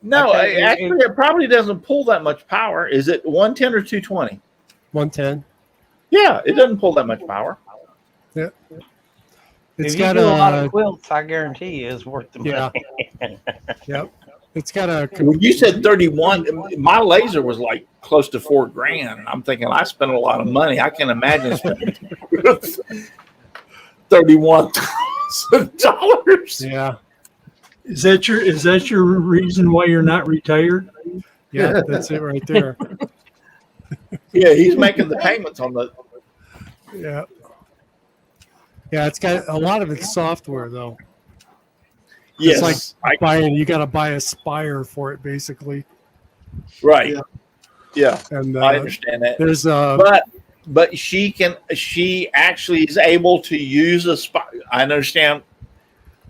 No, Okay, actually, it probably doesn't pull that much power. Is it 110 or 220? 110. Yeah, it doesn't pull that much power. It's If you got do a lot a of quilts, I guarantee you it's worth the Yeah. money. yep. It's got a When you said 31, my laser was like close to $4,000. And I'm thinking I spent a lot of money. I can imagine spending $31,000. yeah. Is that your reason why you're not retired? Yeah, that's it right there. Yeah, he's making the payments on the. Yeah. Yeah, it's got a lot of it's software though. Yes, It's like you got to buy a Spire for it basically. right. Yeah, And I understand that. there's But she actually is able to use a spot. I understand.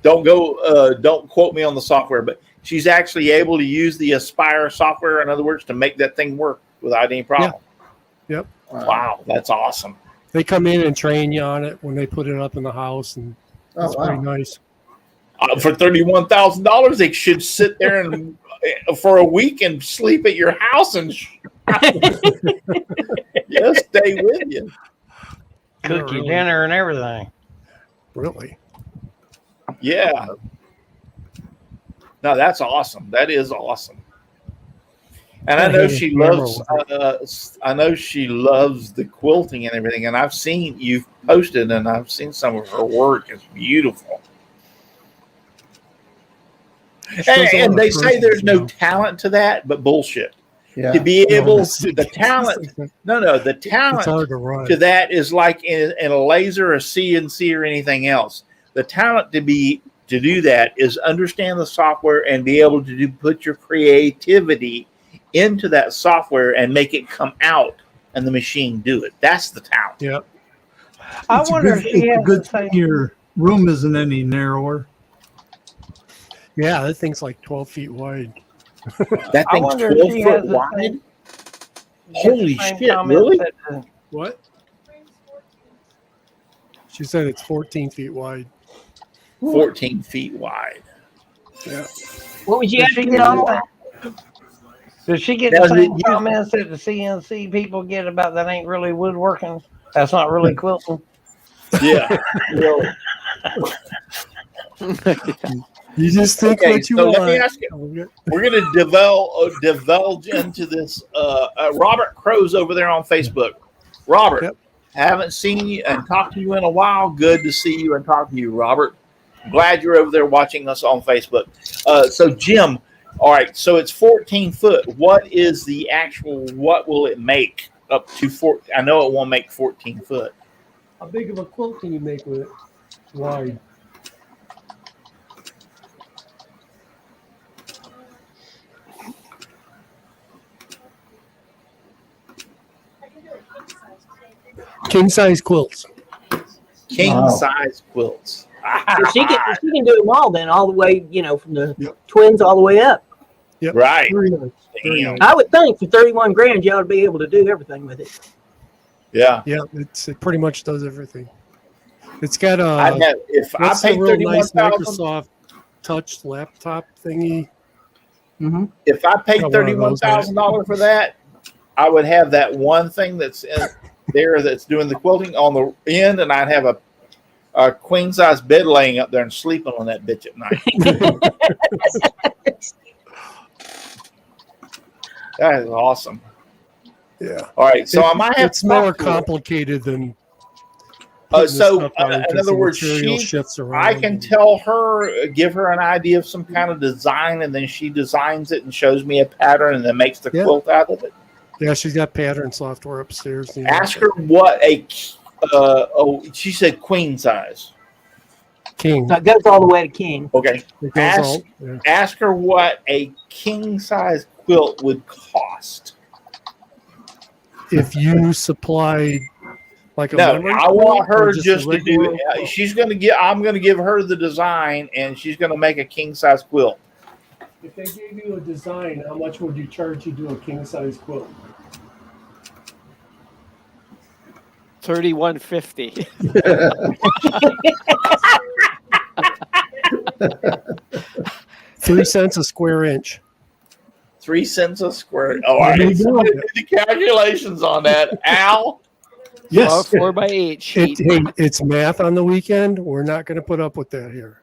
Don't quote me on the software, but she's actually able to use the Aspire software, in other words, to make that thing work without any problem. Yep. Wow, that's awesome. They come in and train you on it when they put it up in the house, and it's pretty nice. For $31,000, they should sit there and for a week and sleep at your house and yes, stay with you. Cook you really. dinner and everything. Really? Yeah. No, that's awesome. That is awesome. And I know she loves. I know she loves the quilting and everything. And I've seen you've posted, and I've seen some of her work. It's beautiful. And they say there's no talent to that, but bullshit. Yeah. To be able, it's- the talent. No, the It's talent hard to run. to that is like in a laser, a CNC, or anything else. The talent to do that is understand the software and be able to put your creativity into that software and make it come out, and the machine do it. That's the talent. Yep. I It's a wonder good- if she it's a has good the same. thing your room isn't any narrower. Yeah, that thing's like 12 feet wide. That I thing's wonder if 12 she foot has the wide. same- Holy same shit! comments Really? that, What? She said it's 14 feet wide. 14 feet wide. What was you Did she asking, get Donald? Does she get the same comments that the CNC people get about that ain't really woodworking? That's not really quilting. Yeah. Really. You just think Okay, what you so want. let me ask you. We're going to divulge into this. Robert Crow's over there on Facebook. Robert, Yep. haven't seen you and talked to you in a while. Good to see you and talk to you, Robert. Glad you're over there watching us on Facebook. So, Jim, all right, so it's 14 foot. What is the actual, what will it make up to 4? I know it won't make 14 foot. How big of a quilt can you make with it? Wide. King size quilts. King size quilts. So she can do them all then, all the way, from the twins all the way up. Yep. Right. Very nice. Very Damn. nice. I would think for 31 grand, you ought to be able to do everything with it. Yeah. Yeah, it pretty much does everything. It's got I'd have, if I what's paid the real nice 31,000, Microsoft Touch laptop thingy. Mm-hmm. if I paid Got one of those, $31,000 for that, I would have that one thing that's in there that's doing the quilting on the end, and I'd have a queen size bed laying up there and sleeping on that bitch at night. That is awesome. Yeah. All right, so I might have it's to more talk to her. complicated than So in other words, I can tell her, give her an idea of some kind of design, and then she designs it and shows me a pattern, and then makes the quilt out of it. Yeah, she's got pattern software upstairs. Ask her what she said queen size. King. So it goes all the way to king. Okay. It goes all- yeah. Ask her what a king size quilt would cost. If you supplied like a No, memory I quilt want her or just a to do regular it. quilt? I'm gonna give her the design, and she's gonna make a king size quilt. If they gave you a design, how much would you charge to do a king size quilt? $31.50. 3 cents a square inch. 3 cents a square. All right. There you go. Somebody do the calculations on that. Al? Yes. 4x8 sheet. It's math on the weekend. We're not going to put up with that here.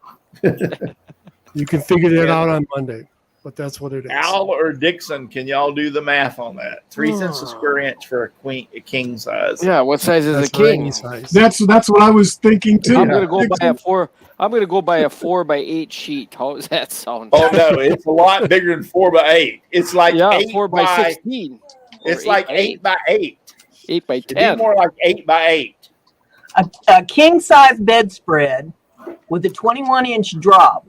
You can figure that out on Monday, but that's what it is. Al or Dixon, can y'all do the math on that? 3 cents a square inch for a king size. Yeah, what size is That's a king? any size. That's what I was thinking too. I'm gonna go buy a 4x8 sheet. How does that sound? Oh no, it's a lot bigger than 4x8. It's like 8 4 by 16. It's like 8 by 8. 8 by It'd be 10. more like 8 by 8. A king size bedspread with a 21-inch drop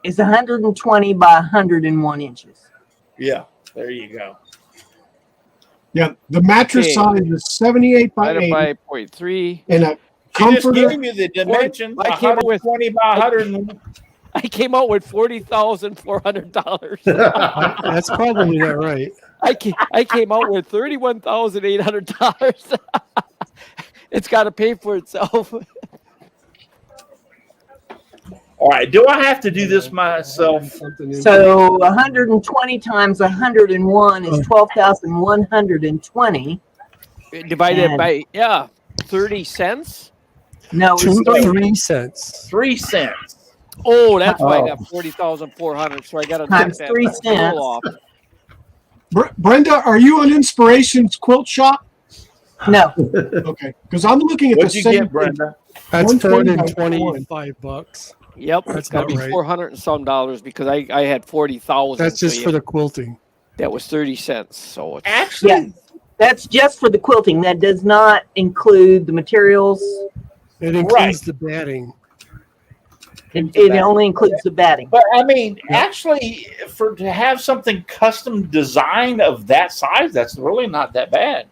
is 120 by 101 inches. Yeah, there you go. Yeah, the mattress Okay. size is 78 by Divided 80, by 0.3. and a She just comforter. gave you the dimensions. I came up with- 120 by 100. I came out with $40,400. That's probably not right. I came out with $31,800. It's got to pay for itself. All right, do I have to do this myself? So 120 times 101 is 12,120. Divided And- by 30 cents. No, it's 3 cents. 3 cents. Oh, that's why I Oh. got 40,400. So I got to Times 3 cents. off. Brenda, are you on Inspirations Quilt Shop? no. Okay, because I'm looking at What'd the you same. get, Brenda? That's 120 by $425. Yep, That's it's got to about be right. 400 and some dollars because I had 40,000. That's just so for the quilting. that was 30 cents. So it's, Actually, Yeah, that's just for the quilting. That does not include the materials. It includes the batting. It only includes the batting. but I mean, actually, to have something custom designed of that size, that's really not that bad.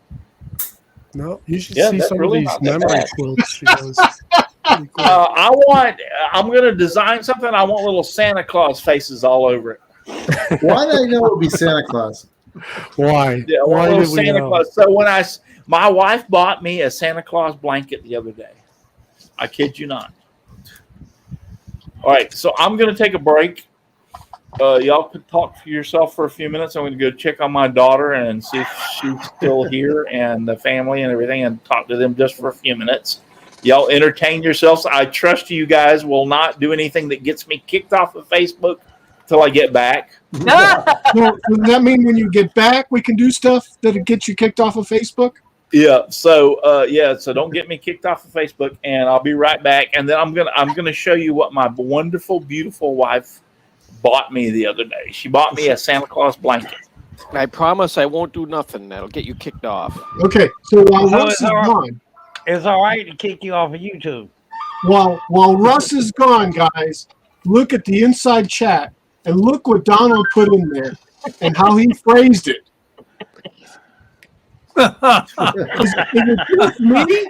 No, you should Yeah, see that's some really of not these that memory bad. quilts. She does. Pretty cool. I'm going to design something. I want little Santa Claus faces all over it. Why did I know it would be Santa Claus? Why? Yeah, I want Why little did we Santa know? Claus. So when my wife bought me a Santa Claus blanket the other day. I kid you not. All right, so I'm going to take a break. y'all could talk for yourself for a few minutes. I'm going to go check on my daughter and see if she's still here and the family and everything, and talk to them just for a few minutes. Y'all entertain yourselves. I trust you guys will not do anything that gets me kicked off of Facebook till I get back. So, does that mean when you get back, we can do stuff that'll get you kicked off of Facebook? Yeah. So so don't get me kicked off of Facebook, and I'll be right back. And then I'm gonna show you what my wonderful, beautiful wife bought me the other day. She bought me a Santa Claus blanket. I promise I won't do nothing that'll get you kicked off. Okay, so while So Russ it's is all right. gone, It's all right to kick you off of YouTube. while Russ is gone, guys, look at the inside chat and look what Donald put in there and how he phrased it. Is it just me?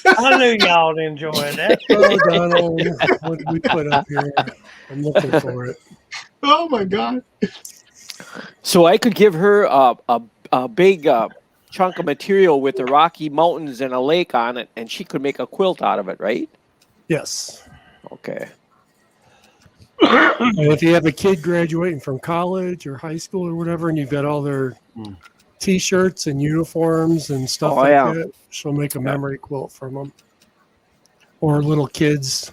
I knew y'all enjoyed that. Oh, Donald, what did we put up here? I'm looking for it. Oh my God! So I could give her a big chunk of material with the Rocky Mountains and a lake on it, and she could make a quilt out of it, right? Yes. Okay. And if you have a kid graduating from college or high school or whatever, and you've got all their T-shirts and uniforms and stuff like that, she'll make a memory quilt from them. Or little kids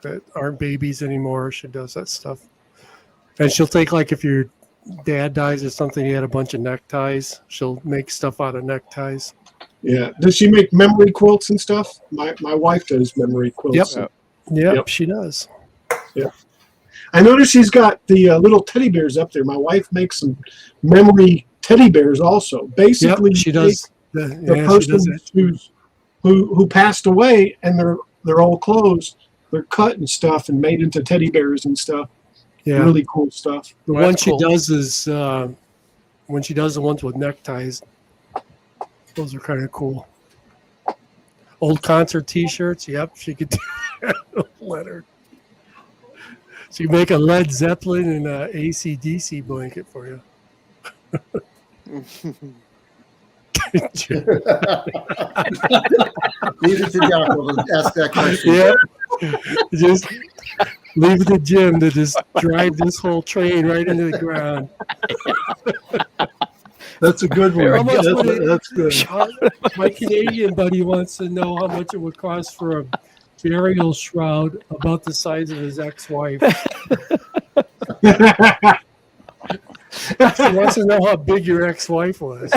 that aren't babies anymore, she does that stuff. And she'll take, like, if your dad dies or something, he had a bunch of neckties, she'll make stuff out of neckties. Yeah. Does she make memory quilts and stuff? My wife does memory quilts. Yep, she does. Yeah. I noticed she's got the little teddy bears up there. My wife makes some memory teddy bears also. Basically, she does. The person who passed away, and they're all clothes. They're cut and stuff and made into teddy bears and stuff. Yeah, really cool stuff. The one she does is when she does the ones with neckties. Those are kind of cool. Old concert T-shirts. Yep, she could do that. Leonard. She can make a Led Zeppelin and a AC/DC blanket for you. Leave it to Jocko to ask that question. Yeah. Just leave it to Jim to just drive this whole train right into the ground. That's a good one. That's good. My Canadian buddy wants to know how much it would cost for a burial shroud about the size of his ex-wife. He wants to know how big your ex-wife was.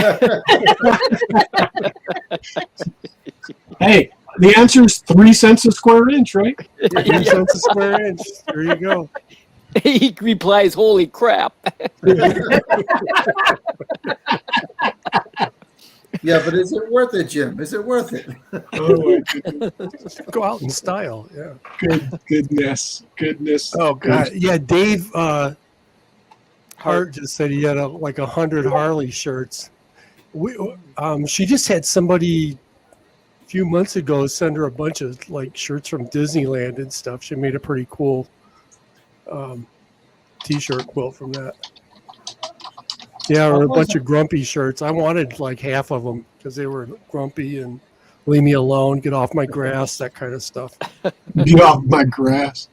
Hey, the answer is 3 cents a square inch, right? 3 cents a square inch. There you go. He replies, "Holy crap!" Yeah, but is it worth it, Jim? Is it worth it? Oh, my goodness. Go out in style. Yeah. Goodness. Oh God. Yeah, Dave Hart just said he had like 100 Harley shirts. She just had somebody a few months ago send her a bunch of like shirts from Disneyland and stuff. She made a pretty cool T-shirt quilt from that. Yeah, or a bunch of grumpy shirts. I wanted like half of them because they were grumpy and leave me alone, get off my grass, that kind of stuff. Get off my grass.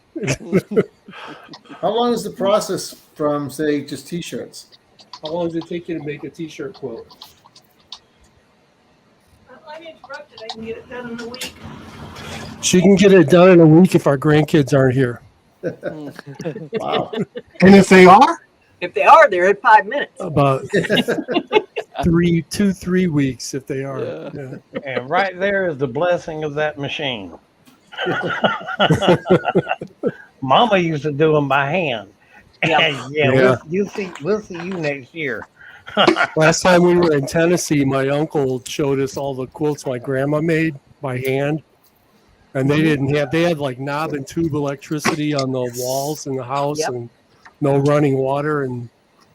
How long is the process from, say, just T-shirts? How long does it take you to make a T-shirt quilt? I'm interrupted. I can get it done in a week. She can get it done in a week if our grandkids aren't here. Wow. And if they are? If they are, they're at 5 minutes. About 3 weeks if they are. Yeah. And right there is the blessing of that machine. Mama used to do them by hand. Yeah. We'll see you next year. Last time we were in Tennessee, my uncle showed us all the quilts my grandma made by hand. And they had like knob and tube electricity on the walls in the house and no running water and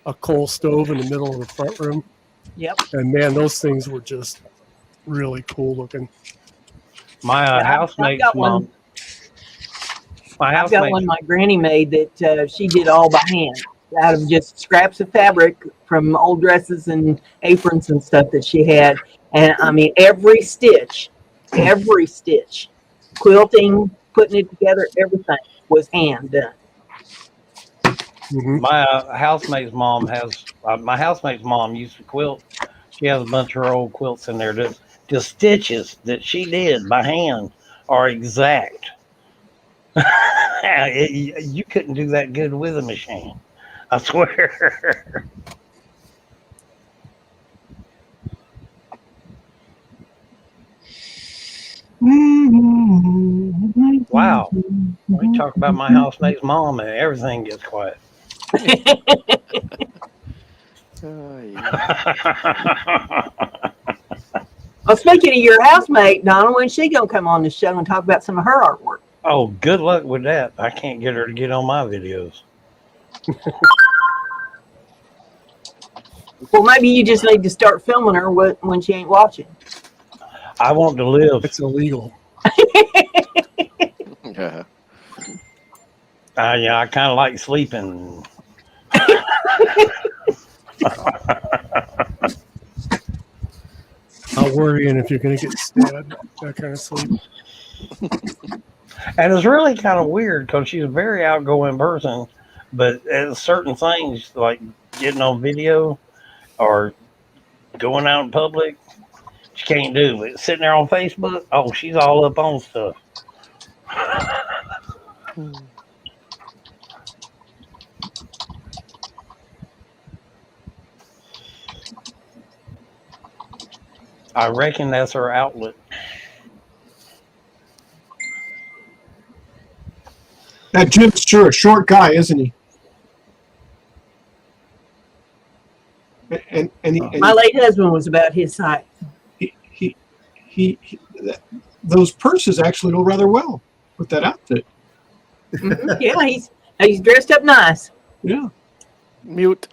a coal stove in the middle of the front room. Yep. And man, those things were just really cool looking. My housemate's mom. I've got one my granny made that she did all by hand out of just scraps of fabric from old dresses and aprons and stuff that she had. And I mean, every stitch, quilting, putting it together, everything. was hand done. Mhm. My housemate's mom has. My housemate's mom used to quilt. She has a bunch of her old quilts in there. The stitches that she did by hand are exact. You couldn't do that good with a machine. I swear. Wow. We talk about my housemate's mom and everything gets quiet. Oh, yeah. Well, speaking of your housemate, Donna, when's she gonna come on the show and talk about some of her artwork? Oh, good luck with that. I can't get her to get on my videos. Well, maybe you just need to start filming her when she ain't watching. I want to live. It's illegal. Yeah. Yeah, I kind of like sleeping. Not worrying if you're going to get stabbed. That kind of sleep. And it's really kind of weird because she's a very outgoing person, but at certain things like getting on video or going out in public, she can't do it. Sitting there on Facebook, oh, she's all up on stuff. I reckon that's her outlet. That Jim's sure a short guy, isn't he? And My late husband was about his height. he those purses actually go rather well with that outfit. Yeah, he's dressed up nice. Yeah. Mute.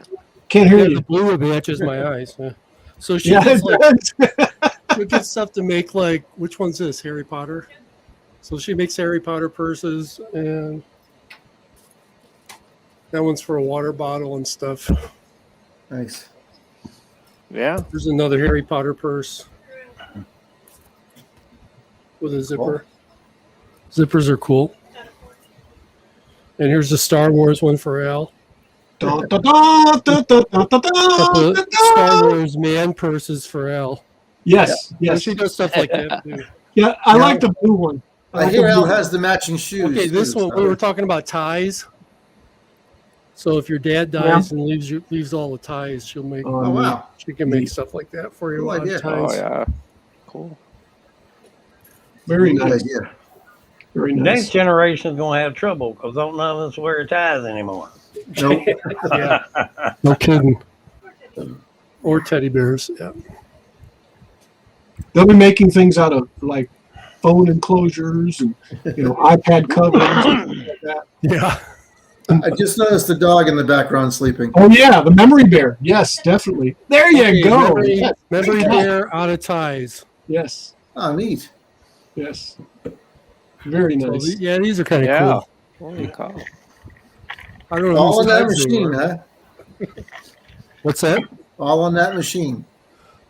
Can't hear Yeah, you. the blue matches my eyes. Yeah. So she Yeah, gets, it like, does. she gets stuff to make, like, which one's this? Harry Potter? So she makes Harry Potter purses, and that one's for a water bottle and stuff. Nice. Yeah. There's another Harry Potter purse with a zipper. Zippers are cool. And here's the Star Wars one for Al. Da, da, da, da, da, da, da, Couple da, of da. Star Wars man purses for Al. Yes, So yes. she does stuff like that too. Yeah, I like the blue one. I like hear the Al blue has the matching shoes. Okay, this too, one so- we were talking about ties. So if your dad dies and leaves all the ties, she'll make. Oh wow. She can make stuff like that for you. Cool a lot of idea. Oh, ties. yeah. Cool. Very Good nice. idea. Very Next nice. generation's gonna have trouble because don't none of us wear ties anymore. Nope. Yeah. No kidding. Or teddy bears. Yeah. They'll be making things out of like phone enclosures and iPad covers and stuff like that. Yeah. I just noticed the dog in the background sleeping. Oh yeah, the memory bear. Yes, definitely. There you Okay, go. Memory, Yes. memory bear out of ties. Yes. Oh, neat. Yes. Very So nice. yeah, these are kind of Yeah. cool. Holy cow. I don't know. All whose on that ties they machine, were. huh? What's that? All on that machine.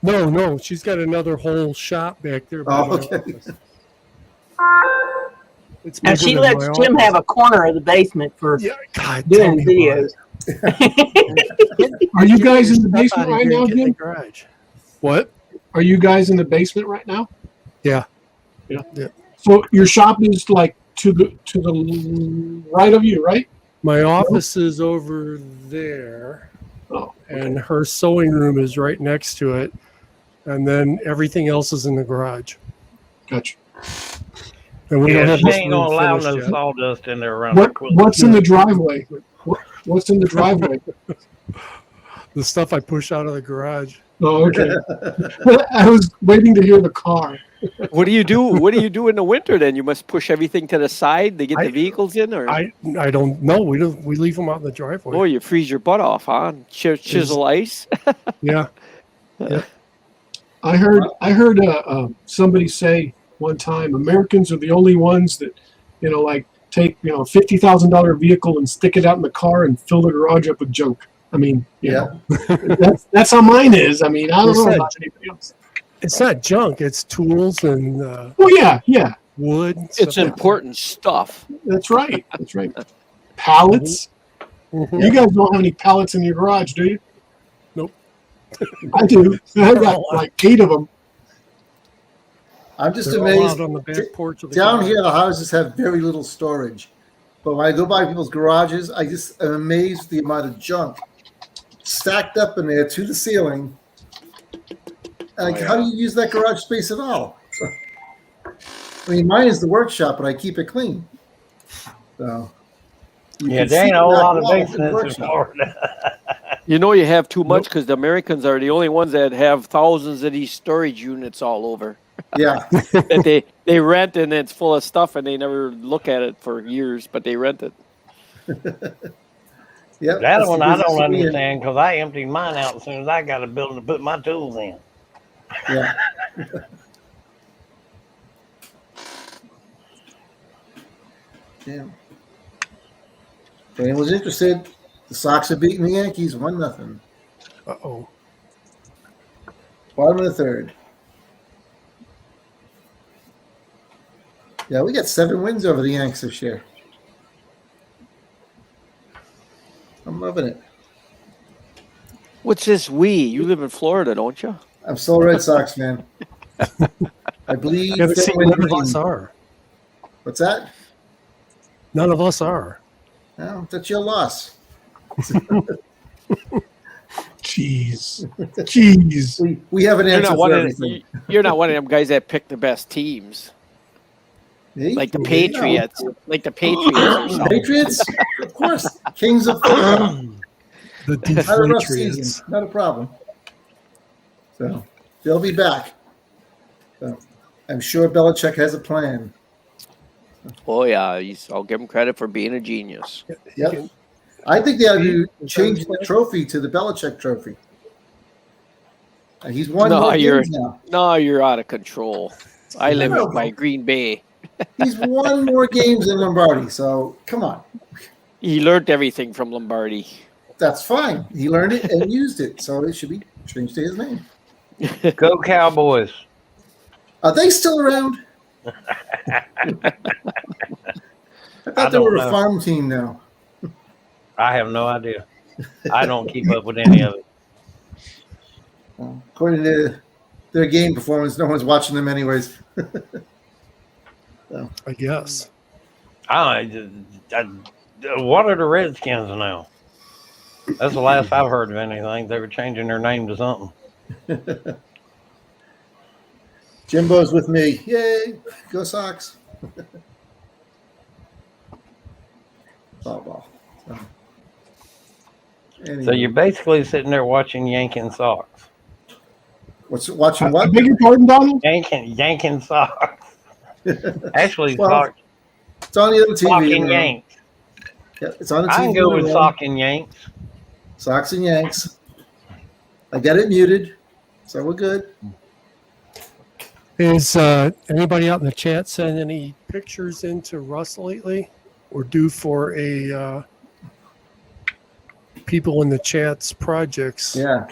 No. She's got another whole shop back there. by Oh, my okay. office. It's And bigger she than lets my Jim office. have a corner of the basement for Yeah, God, doing tell me about videos. it. Are you Get guys your in the stuff basement out of right here now, and get in the Jim? garage. What? Are you guys in the basement right now? Yeah. Yeah. Yeah. So your shop is like to the right of you, right? My office is over there, Oh, and her sewing room is right next to it, and then everything else is in the garage. gotcha. And we Yeah, don't have she this ain't room gonna allow finished no yet. sawdust in there around her quilt. What's in the driveway? What's in the driveway? The stuff I push out of the garage. Oh, okay. I was waiting to hear the car. What do you do? What do you do in the winter then? You must push everything to the side to get the I- vehicles in, or I don't know. We leave them out in the driveway. oh, you freeze your butt off, huh? Chisel ice. Yeah. I heard somebody say one time Americans are the only ones that like take a $50,000 vehicle and stick it out in the car and fill the garage up with junk. I mean, Yeah. that's how mine is. I mean, I don't It's know not- about anybody else. It's not junk. It's tools and Well, yeah, wood. It's important stuff. That's right. That's right. Pallets. Mm-hmm. You guys don't have any pallets in your garage, do you? Nope. I do. I got like 8 of them. I'm just They're all amazed. out on the back porch of the Down garage. here, the houses have very little storage. But when I go by people's garages, I just am amazed the amount of junk stacked up in there to the ceiling. Like, how do you use that garage space at all? I mean, mine is the workshop, but I keep it clean. So, Yeah, there ain't a whole lot of basements in Florida. You know you have too much because the Americans are the only ones that have thousands of these storage units all over. Yeah. That they rent and it's full of stuff and they never look at it for years, but they rent it. Yep. That one I don't understand because I emptied mine out as soon as I got a building to put my tools in. Yeah. Yeah. If anyone's interested, the Sox are beating the Yankees 1-0. Uh-oh. Bottom of the third. Yeah, we got 7 wins over the Yanks this year. I'm loving it. What's this we? You live in Florida, don't you? I'm still a Red Sox fan. I believe Gotta see, Fenway none of us Green. are. What's that? None of us are. No, that's your loss. Jeez. Jeez. We have an You're answer not, for one of, everything. you're not one of them guys that pick the best teams. Me? Like the No. Patriots. Like the Patriots or something. Patriots? Of course. Kings of football. The Not a rough Deflatriots. season. Not a problem. So they'll be back. So I'm sure Belichick has a plan. Oh, yeah. I'll give him credit for being a genius. Yep. I think they ought to change the trophy to the Belichick trophy. He's won No, more you're- games now. No, you're out of control. I live No. by Green Bay. He's won more games than Lombardi. So come on. He learned everything from Lombardi. That's fine. He learned it and used it. So it should be changed to his name. Go Cowboys. Are they still around? I thought they don't were know. a farm team now. I have no idea. I don't keep up with any of it. Well, according to their game performance, no one's watching them anyways. I guess. What are the Redskins now? That's the last I've heard of anything. They were changing their name to something. Jimbo's with me. Yay. Go Sox. Ball. So, anyway. So you're basically sitting there watching Yanking Sox. Watching I what? beg your pardon, Donald? Yanking Sox. Actually, Well, Sox. It's on the other TV. Sock you and know. Yanks. Yeah, it's on the TV. I can go with you know. Sock and Yanks. Sox and Yanks. I got it muted, so we're good. Is anybody out in the chat send any pictures into Russ lately? Or due for a people in the chat's projects Yeah.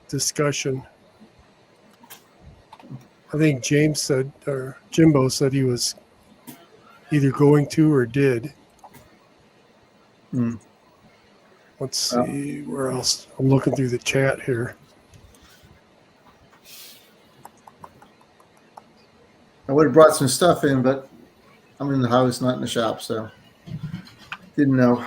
discussion? I think James said, or Jimbo said he was either going to or did. Hmm. Let's see where else. I'm looking through the chat here. I would have brought some stuff in, but I'm in the house, not in the shop, so didn't know.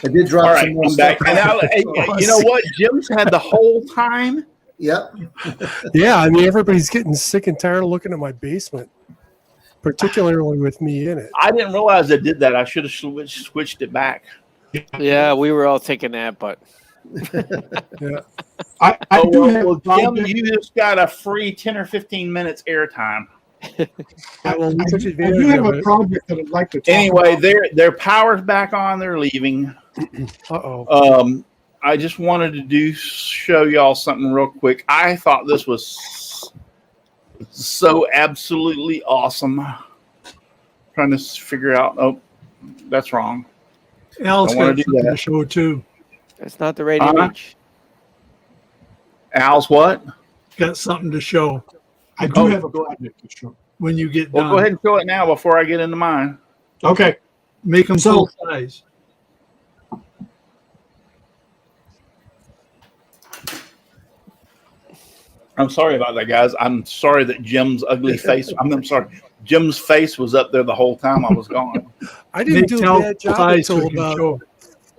I did drop All some right, more I'm stuff. back. And now, hey, you know what? Jim's had the whole time. Yep. Yeah, I mean, everybody's getting sick and tired of looking at my basement, particularly with me in it. I didn't realize I did that. I should have switched it back. Yeah, we were all thinking that, but Yeah. I do have Well, a Jim, project. you just got a free 10 or 15 minutes airtime. Well, we took I advantage do have of a it. project that I'd like to talk Anyway, about. their power's back on. They're leaving. Uh-oh. I just wanted to show y'all something real quick. I thought this was so absolutely awesome. Trying to figure out. Oh, that's wrong. Al's Don't wanna got do something that. to show too. that's not the right Uh-huh. image. Al's what? Got something to show. I do have a project to show. when you get Well, done. go ahead and show it now before I get into mine. Okay. Make them So- full size. I'm sorry about that, guys. I'm sorry that Jim's ugly face. I'm sorry. Jim's face was up there the whole time I was gone. I didn't Make do tell a bad job size so until we can about show.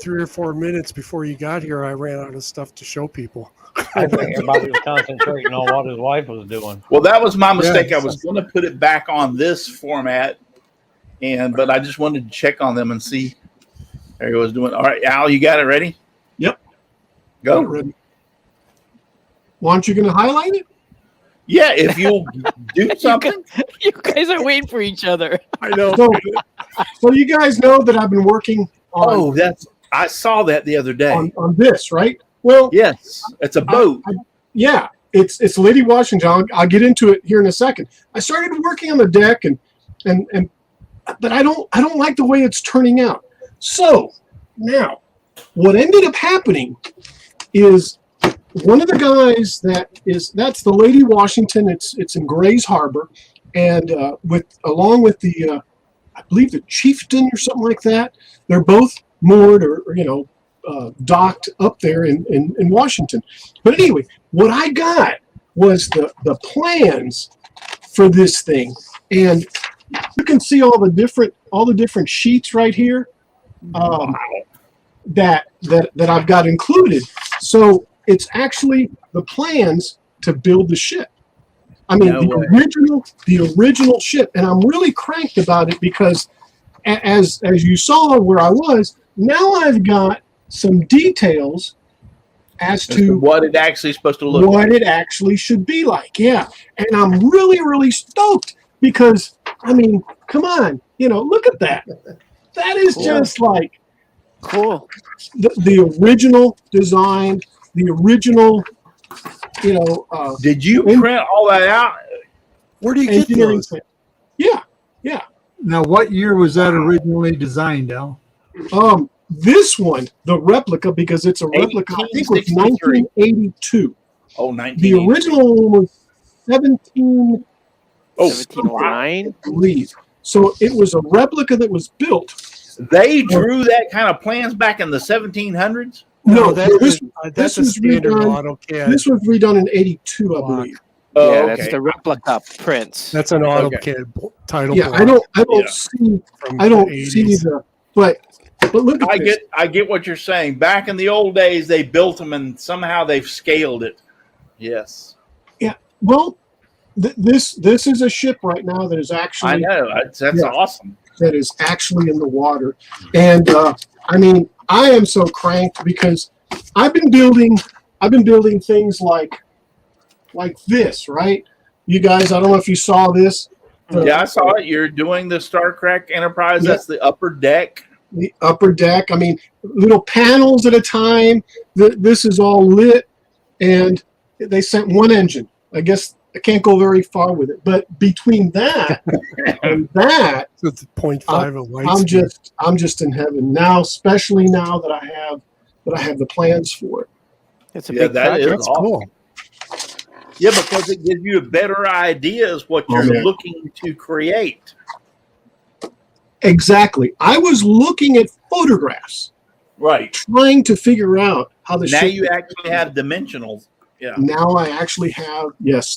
3 or 4 minutes before you got here. I ran out of stuff to show people. I think everybody was concentrating on what his wife was doing. Well, that was my mistake. Yeah. I was going to put it back on this format, but I just wanted to check on them and see. There he was doing. All right, Al, you got it ready? Yep. Go. Ready. Well, aren't you going to highlight it? Yeah, if you'll do something. You guys are waiting for each other. I know. So you guys know that I've been working on, I saw that the other day. on this, right? Well, Yes, it's a boat. yeah, it's Lady Washington. I'll get into it here in a second. I started working on the deck but I don't like the way it's turning out. So now what ended up happening is one of the guys that's the Lady Washington. It's in Grays Harbor, and along with the I believe the Chieftain or something like that. They're both moored or docked up there in Washington. But anyway, what I got was the plans for this thing, and you can see all the different sheets right here that I've got included. So it's actually the plans to build the ship. I mean, the original ship, and I'm really cranked about it because, as you saw where I was, now I've got some details as to what it actually is supposed to look like. What it actually should be like. Yeah, and I'm really, really stoked because, I mean, come on, look at that. That is just like Cool. the original design, the original. Did you print all that out? Where do you get engineering those? plan. Yeah. Now, what year was that originally designed, Al? This one, the replica, because it's a replica, I think was 1982. Oh, 19. The original one was 1709, 1709. I believe. So it was a replica that was built. They drew that kind of plans back in the 1700s? No, that's this a was standard redone. AutoCAD. This was redone in 82, I believe. Oh, Yeah, okay. that's the replica prints. That's an AutoCAD title. Yeah, block I don't Yeah. see from I don't the see 80s. but look at this. I get what you're saying. Back in the old days, they built them and somehow they've scaled it. Yes, Well, this is a ship right now that is actually I know. That's awesome. that is actually in the water. And I mean, I am so cranked because I've been building things like this, right? You guys, I don't know if you saw this. Yeah, I saw it. You're doing the Star Trek Enterprise. Yeah. That's the upper deck. The upper deck. I mean, little panels at a time. This is all lit, and they sent one engine. I guess I can't go very far with it, but between that and that, So it's 0.5 of light speed. I'm just in heaven now. Especially now that I have the plans for it. It's a Yeah, big that project. is That's awesome. cool. Yeah, because it gives you a better idea of what you're yeah. looking to create. Exactly. I was looking at photographs, Right. trying to figure out how the Now ship. you actually have dimensionals. Yeah. Now I actually have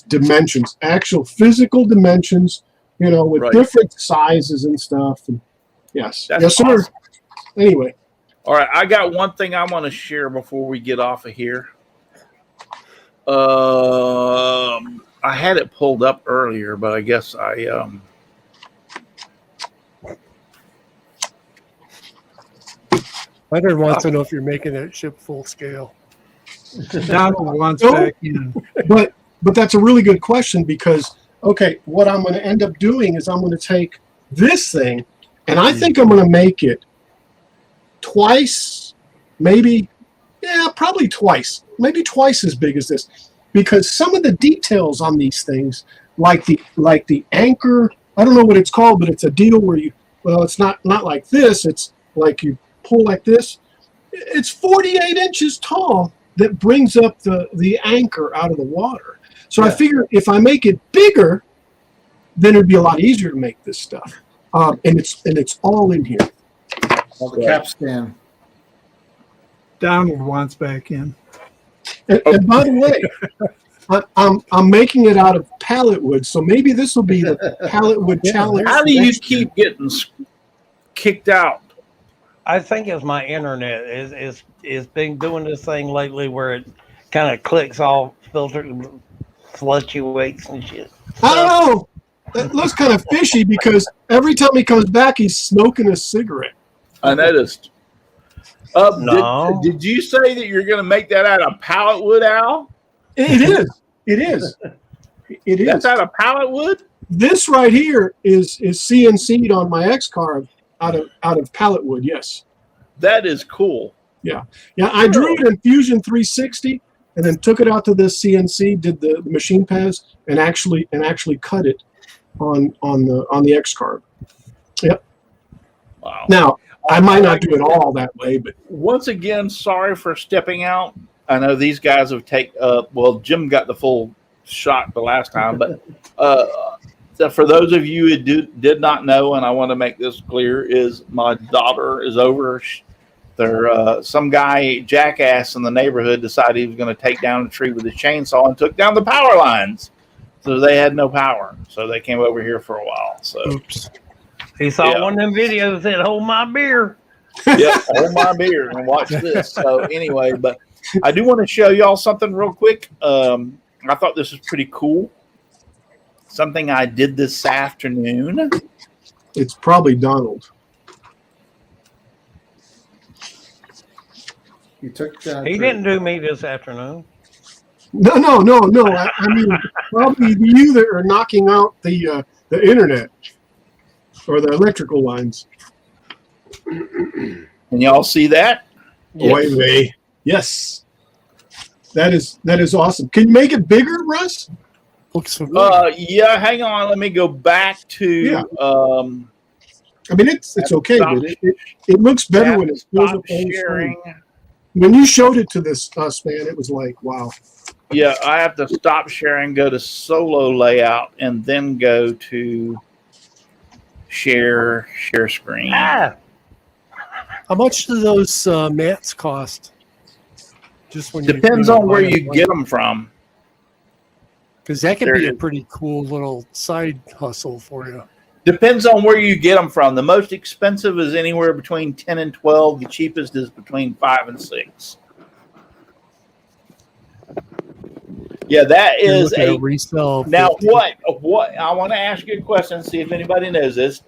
dimensions, actual physical dimensions, with Right. different sizes and stuff. And yes, That's yes, sir. awesome. Anyway, All right, I got one thing I want to share before we get off of here. I had it pulled up earlier, but I guess I Leonard wants to know if you're making that ship full scale. Donald wants No. back in. but that's a really good question because what I'm going to end up doing is I'm going to take this thing, and I think I'm going to make it twice, maybe twice as big as this, because some of the details on these things, like the anchor, I don't know what it's called, but it's a deal where it's not like this. It's like you pull like this. It's 48 inches tall that brings up the anchor out of the water. So I figure if I make it bigger, then it'd be a lot easier to make this stuff. And it's all in here. All the capstan. Donald wants back in. And by the way, I'm making it out of pallet wood, so maybe this will be the pallet wood challenge. How do you keep getting kicked out? I think it's my internet. It's been doing this thing lately where it kind of clicks off, filters, fluctuates and shit. I don't know. That looks kind of fishy because every time he comes back, he's smoking a cigarette. I noticed. No. Did you say that you're going to make that out of pallet wood, Al? It is. It is. It is. That's out of pallet wood? This right here is CNC'd on my X card out of pallet wood. Yes. That is cool. Yeah. I drew it in Fusion 360 and then took it out to this CNC, did the machine pass, and actually cut it on the X card. Yep. Wow. Now I might not do it all that way, but Once again, sorry for stepping out. I know these guys have Jim got the full shot the last time, but so for those of you who did not know, and I want to make this clear, is my daughter is over. Some guy, jackass in the neighborhood, decided he was going to take down a tree with a chainsaw and took down the power lines. So they had no power. So they came over here for a while. So Oops. He saw one of them videos that said, "Hold my beer." Yep, hold my beer and watch this. So anyway, but I do want to show y'all something real quick. I thought this was pretty cool. Something I did this afternoon. it's probably Donald. You took that. He didn't do me this afternoon. No. I mean, probably you that are knocking out the internet or the electrical lines. Can y'all see that? Yes. Way. Yes. That is awesome. Can you make it bigger, Russ? Looks familiar. Yeah, hang on. Let me go back to Yeah. I mean, it's okay, but it looks better when it goes up on sharing. screen. When you showed it to us, man, it was like, wow. Yeah, I have to stop sharing, go to solo layout, and then go to share screen. Ah, How much do those mats cost? Just when Depends on where you get them from. because that could be a There- pretty cool little side hustle for you. Depends on where you get them from. The most expensive is anywhere between 10 and 12. The cheapest is between 5 and 6. Yeah, that You're is looking a at resell. now 50. what I want to ask you a question, see if anybody knows this.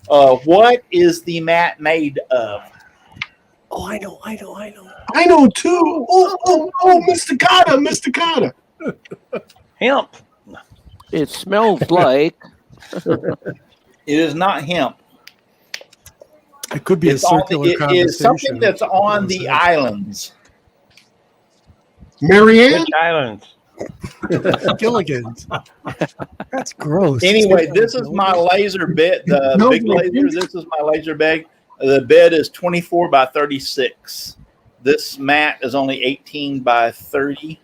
What is the mat made of? Oh, I know. I know too. Oh, Mr. Carter. hemp. It smells like It is not hemp. It could be a It's on circular it is conversation. something that's on the islands. Marianne? Which islands? Gilligan's. That's gross. Anyway, this is my laser bed, the No, big no, laser. it's- This is my laser bed. The bed is 24 by 36. This mat is only 18 by 30.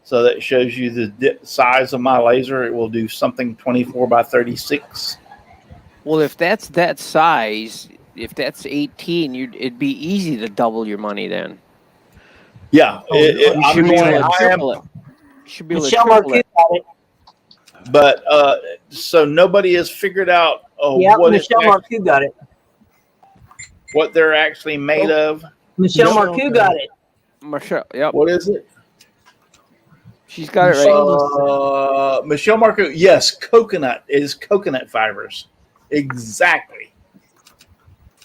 So that shows you the size of my laser. It will do something 24 by 36. well, if that's that size, if that's 18, it'd be easy to double your money then. Yeah, You I'm should be going, able to I am, triple it. You should be able to Michelle triple Marquez it. got it. but so nobody has figured out Yep, what, Michelle Marquez got it. what they're actually made of. Michelle Michelle Marquez got got it. Michelle, yep, What is it? she's got it right. Michelle Marco, yes, coconut is coconut fibers. Exactly.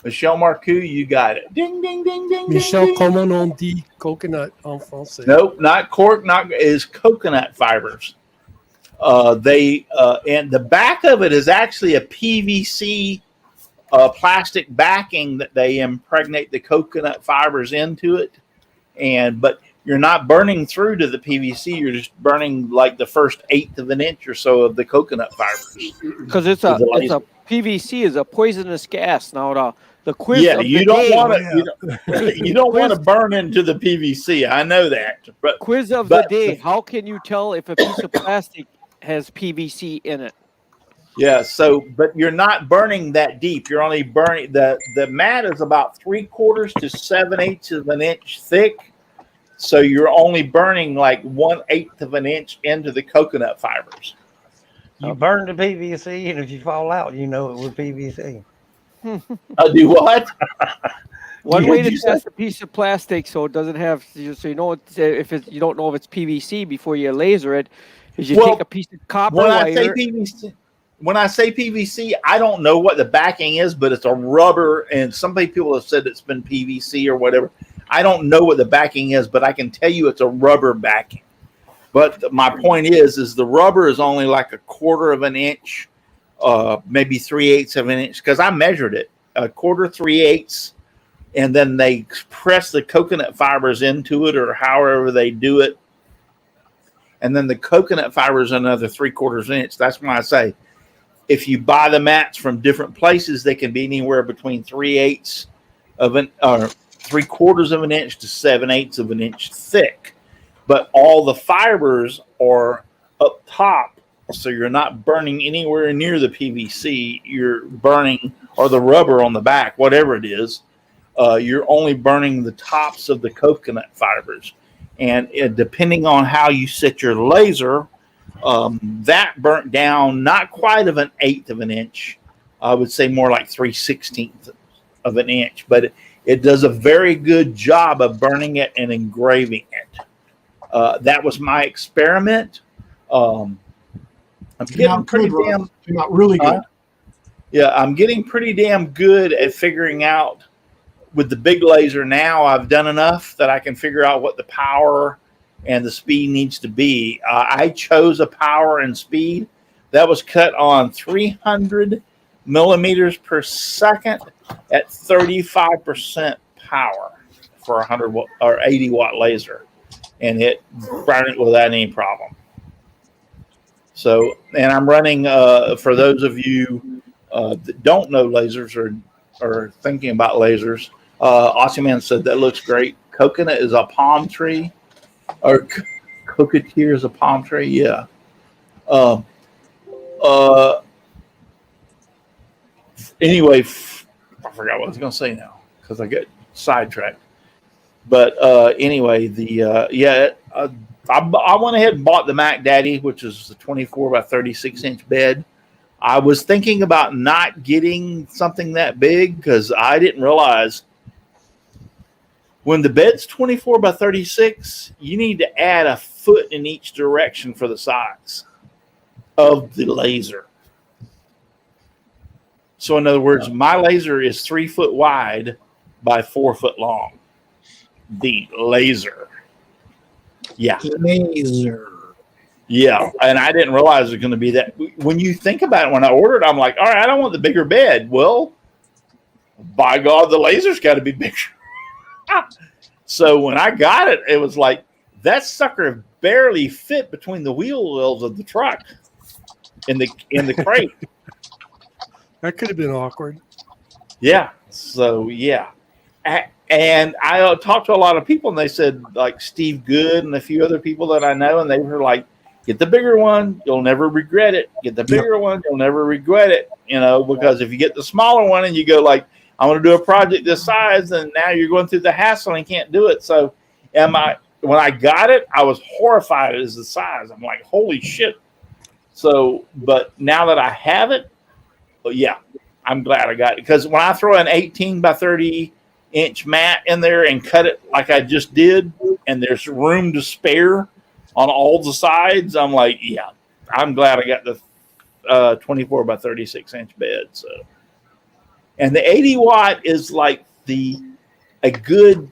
Michelle Marcoux, you got it. Ding, ding, ding, ding. Michel, ding, ding. comment on dit coconut en français? Nope, not cork, not is coconut fibers. And the back of it is actually a PVC plastic backing that they impregnate the coconut fibers into it. But you're not burning through to the PVC. You're just burning like the first 1/8 of an inch or so of the coconut fibers. Because it's a PVC is a poisonous gas. Now The quiz Yeah, of you the don't day. want to. You don't want to burn into the PVC. I know that, but Quiz of the day. How can you tell if a piece of plastic has PVC in it? yeah. So, but you're not burning that deep. You're only burning the mat is about 3/4 to 7/8 of an inch thick. So you're only burning like 1/8 of an inch into the coconut fibers. You burn the PVC, and if you fall out, you know it was PVC. Do what? One Did way to you say- test a piece of plastic so it doesn't have, so you know if it's, you don't know if it's PVC before you laser it, is you take a piece of copper when wire. I say PVC, I don't know what the backing is, but it's a rubber, and some people have said it's been PVC or whatever. I don't know what the backing is, but I can tell you it's a rubber backing. But my point is the rubber is only like 1/4 of an inch, maybe 3/8 of an inch, because I measured it 1/4, 3/8, and then they press the coconut fibers into it, or however they do it, and then the coconut fibers another 3/4 inch. That's why I say, if you buy the mats from different places, they can be anywhere between 3/8 of an or 3/4 of an inch to 7/8 of an inch thick. But all the fibers are up top, so you're not burning anywhere near the PVC. You're burning, or the rubber on the back, whatever it is. You're only burning the tops of the coconut fibers. And depending on how you set your laser, that burnt down not quite of 1/8 of an inch. I would say more like 3/16 of an inch. But it does a very good job of burning it and engraving it. That was my experiment. I'm getting pretty damn. Not really good. Yeah, I'm getting pretty damn good at figuring out with the big laser now. I've done enough that I can figure out what the power and the speed needs to be. I chose a power and speed that was cut on 300 millimeters per second at 35% power for 100 watt or 80 watt laser, and it burned it without any problem. So, and I'm running for those of you that don't know lasers or thinking about lasers. Aussie Man said that looks great. Coconut is a palm tree, or cocotier is a palm tree. Yeah. Anyway, I forgot what I was going to say now because I got sidetracked. But anyway, I went ahead and bought the Mac Daddy, which is the 24 by 36 inch bed. I was thinking about not getting something that big because I didn't realize when the bed's 24 by 36, you need to add a foot in each direction for the size of the laser. So in other words, my laser is 3 foot wide by 4 foot long. The laser. Yeah. Laser. Yeah. And I didn't realize it was going to be that. When you think about it, when I ordered, I'm like, all right, I don't want the bigger bed. Well, by God, the laser's got to be bigger. So when I got it, it was like that sucker barely fit between the wheel wells of the truck in the crate. That could have been awkward. Yeah. So yeah. And I talked to a lot of people, and they said, like Steve Good and a few other people that I know, and they were like, get the bigger one, you'll never regret it. Get the bigger one, you'll never regret it. You know, because if you get the smaller one and you go like, I want to do a project this size, and now you're going through the hassle and can't do it. So when I got it, I was horrified as the size. I'm like, holy shit. So, but now that I have it, yeah, I'm glad I got it. Because when I throw an 18 by 30 inch mat in there and cut it like I just did, and there's room to spare on all the sides, I'm like, yeah, I'm glad I got the 24 by 36 inch bed. So, and the 80 watt is like a good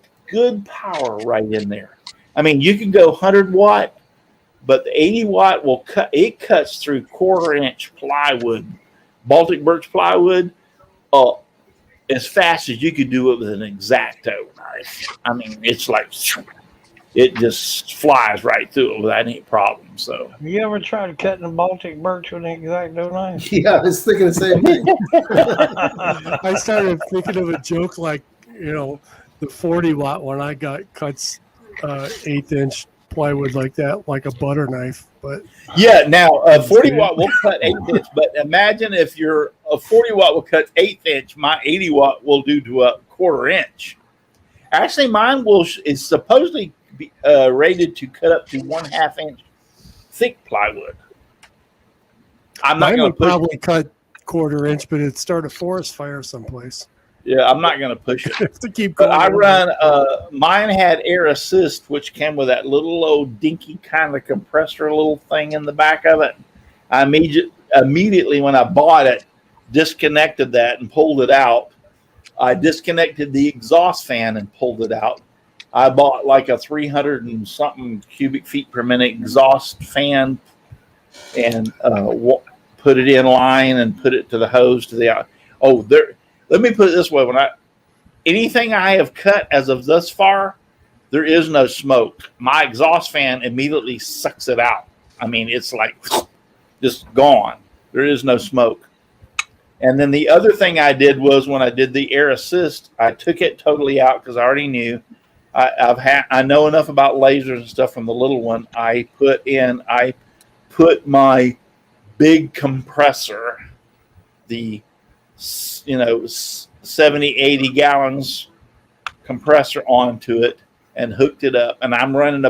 power right in there. I mean, you can go 100 watt, but the 80 watt will cut. It cuts through 1/4 inch plywood, Baltic birch plywood, as fast as you could do it with an X-Acto knife. I mean, it's like, it just flies right through it without any problem. So, You ever tried cutting the Baltic birch with an X-Acto knife? Yeah, I was thinking the same thing. I started thinking of a joke like, the 40-watt one I got cuts 1/8-inch plywood like that, like a butter knife. But yeah, now 40 watt will cut 1/8 inch, but imagine if your a 40 watt will cut 1/8 inch, my 80 watt will do to a 1/4 inch. Actually, mine is supposedly be, rated to cut up to 1/2 inch thick plywood. I'm not mine going would to push. probably cut 1/4 inch, but it'd start a forest fire someplace. Yeah, I'm not going to push it. To keep But going. I run. Mine had air assist, which came with that little old dinky kind of compressor, little thing in the back of it. I immediately when I bought it, disconnected that and pulled it out. I disconnected the exhaust fan and pulled it out. I bought like a 300 and something cubic feet per minute exhaust fan and put it in line and put it to the hose to the out. Oh, there. Let me put it this way: anything I have cut as of thus far, there is no smoke. My exhaust fan immediately sucks it out. I mean, it's like just gone. There is no smoke. And then the other thing I did was when I did the air assist, I took it totally out because I already knew. I know enough about lasers and stuff from the little one. I put my big compressor, the 70, 80 gallons compressor onto it and hooked it up. And I'm running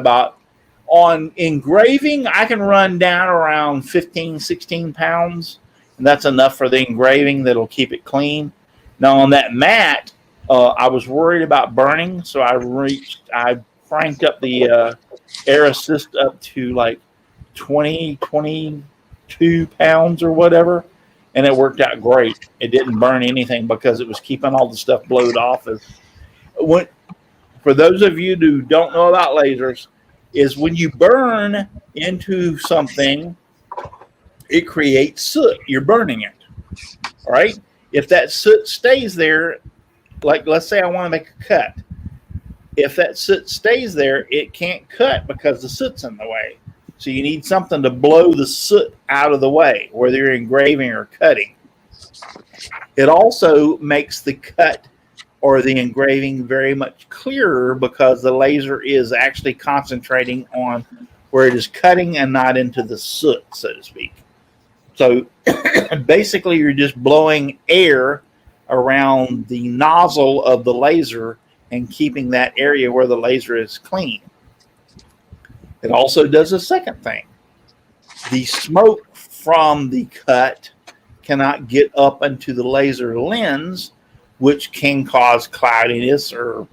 on engraving, I can run down around 15, 16 pounds. And that's enough for the engraving that'll keep it clean. Now on that mat, I was worried about burning. So I cranked up the air assist up to like 20, 22 pounds or whatever. And it worked out great. It didn't burn anything because it was keeping all the stuff blowed off. For those of you who don't know about lasers, is when you burn into something, it creates soot. You're burning it. All right? If that soot stays there, like let's say I want to make a cut. If that soot stays there, it can't cut because the soot's in the way. So you need something to blow the soot out of the way, whether you're engraving or cutting. It also makes the cut or the engraving very much clearer because the laser is actually concentrating on where it is cutting and not into the soot, so to speak. So basically you're just blowing air around the nozzle of the laser and keeping that area where the laser is clean. It also does a second thing. The smoke from the cut cannot get up into the laser lens, which can cause cloudiness or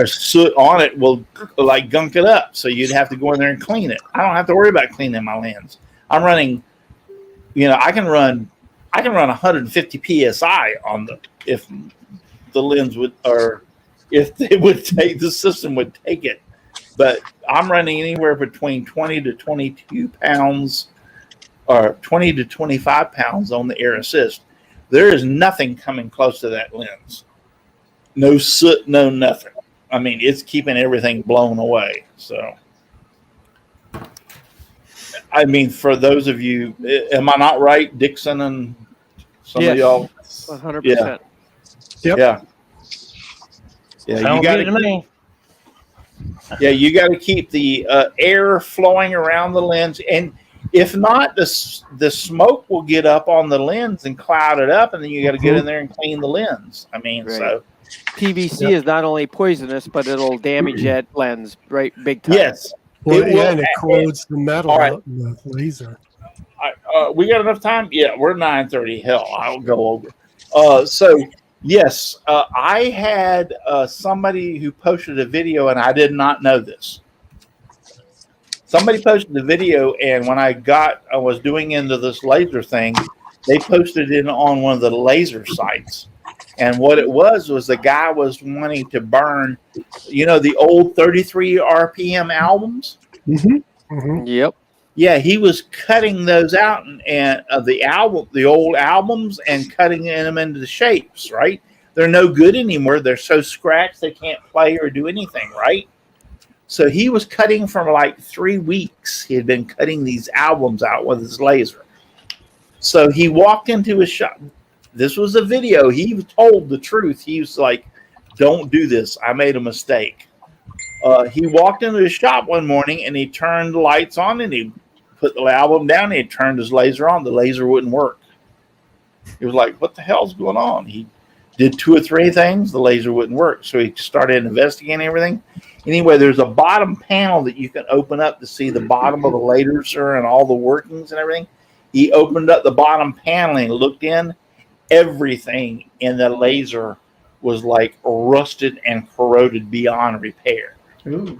soot on it will like gunk it up. So you'd have to go in there and clean it. I don't have to worry about cleaning my lens. I'm running, I can run 150 PSI on if the lens would, or if it would take, the system would take it. But I'm running anywhere between 20 to 22 pounds or 20 to 25 pounds on the air assist. There is nothing coming close to that lens. No soot, no nothing. I mean, it's keeping everything blown away. So, I mean, for those of you, am I not right, Dixon and some of y'all? 100%. Yeah. Yep. Yeah. Yeah, you got to me. Yeah, you got to keep the air flowing around the lens, and if not, the smoke will get up on the lens and cloud it up, and then you got to get in there and clean the lens. I mean, Right. so PVC is not only poisonous, but it'll damage that lens, right? Big time. yes. Well, It will- and it corrodes the metal All right. out in the laser. We got enough time? Yeah, we're 9:30. Hell, I'll go over. So yes, I had somebody who posted a video, and I did not know this. Somebody posted the video, and when I was doing into this laser thing, they posted it on one of the laser sites. And what it was the guy was wanting to burn, the old 33 RPM albums. Mm-hmm. Mm-hmm. Yep. Yeah, he was cutting those out and the old albums, and cutting them into the shapes. Right? They're no good anymore. They're so scratched they can't play or do anything. Right? So he was cutting for like 3 weeks. He had been cutting these albums out with his laser. So he walked into his shop. This was a video. He told the truth. He was like, don't do this. I made a mistake. He walked into his shop one morning and he turned the lights on and he put the album down and he turned his laser on. The laser wouldn't work. He was like, what the hell's going on? He did 2 or 3 things. The laser wouldn't work. So he started investigating everything. Anyway, there's a bottom panel that you can open up to see the bottom of the laser and all the workings and everything. He opened up the bottom panel and looked in. Everything in the laser was like rusted and corroded beyond repair. Ooh.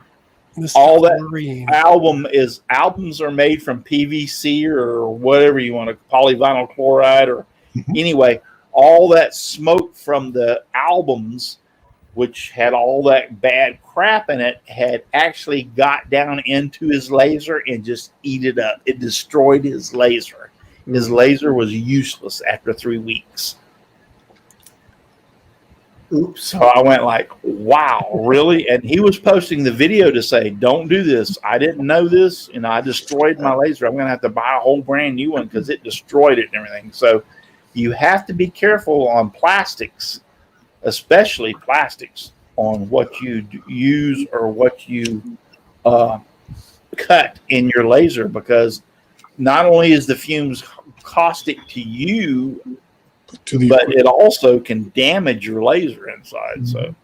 All that albums are made from PVC or whatever you want to, polyvinyl chloride or anyway, all that smoke from the albums, which had all that bad crap in it, had actually got down into his laser and just eat it up. It destroyed his laser. His laser was useless after 3 weeks. Oops. So I went like, wow, really? And he was posting the video to say, don't do this. I didn't know this. And I destroyed my laser. I'm going to have to buy a whole brand new one because it destroyed it and everything. So you have to be careful on plastics, especially plastics, on what you use or what you cut in your laser, because not only is the fumes caustic to you, but it also can damage your laser inside. So,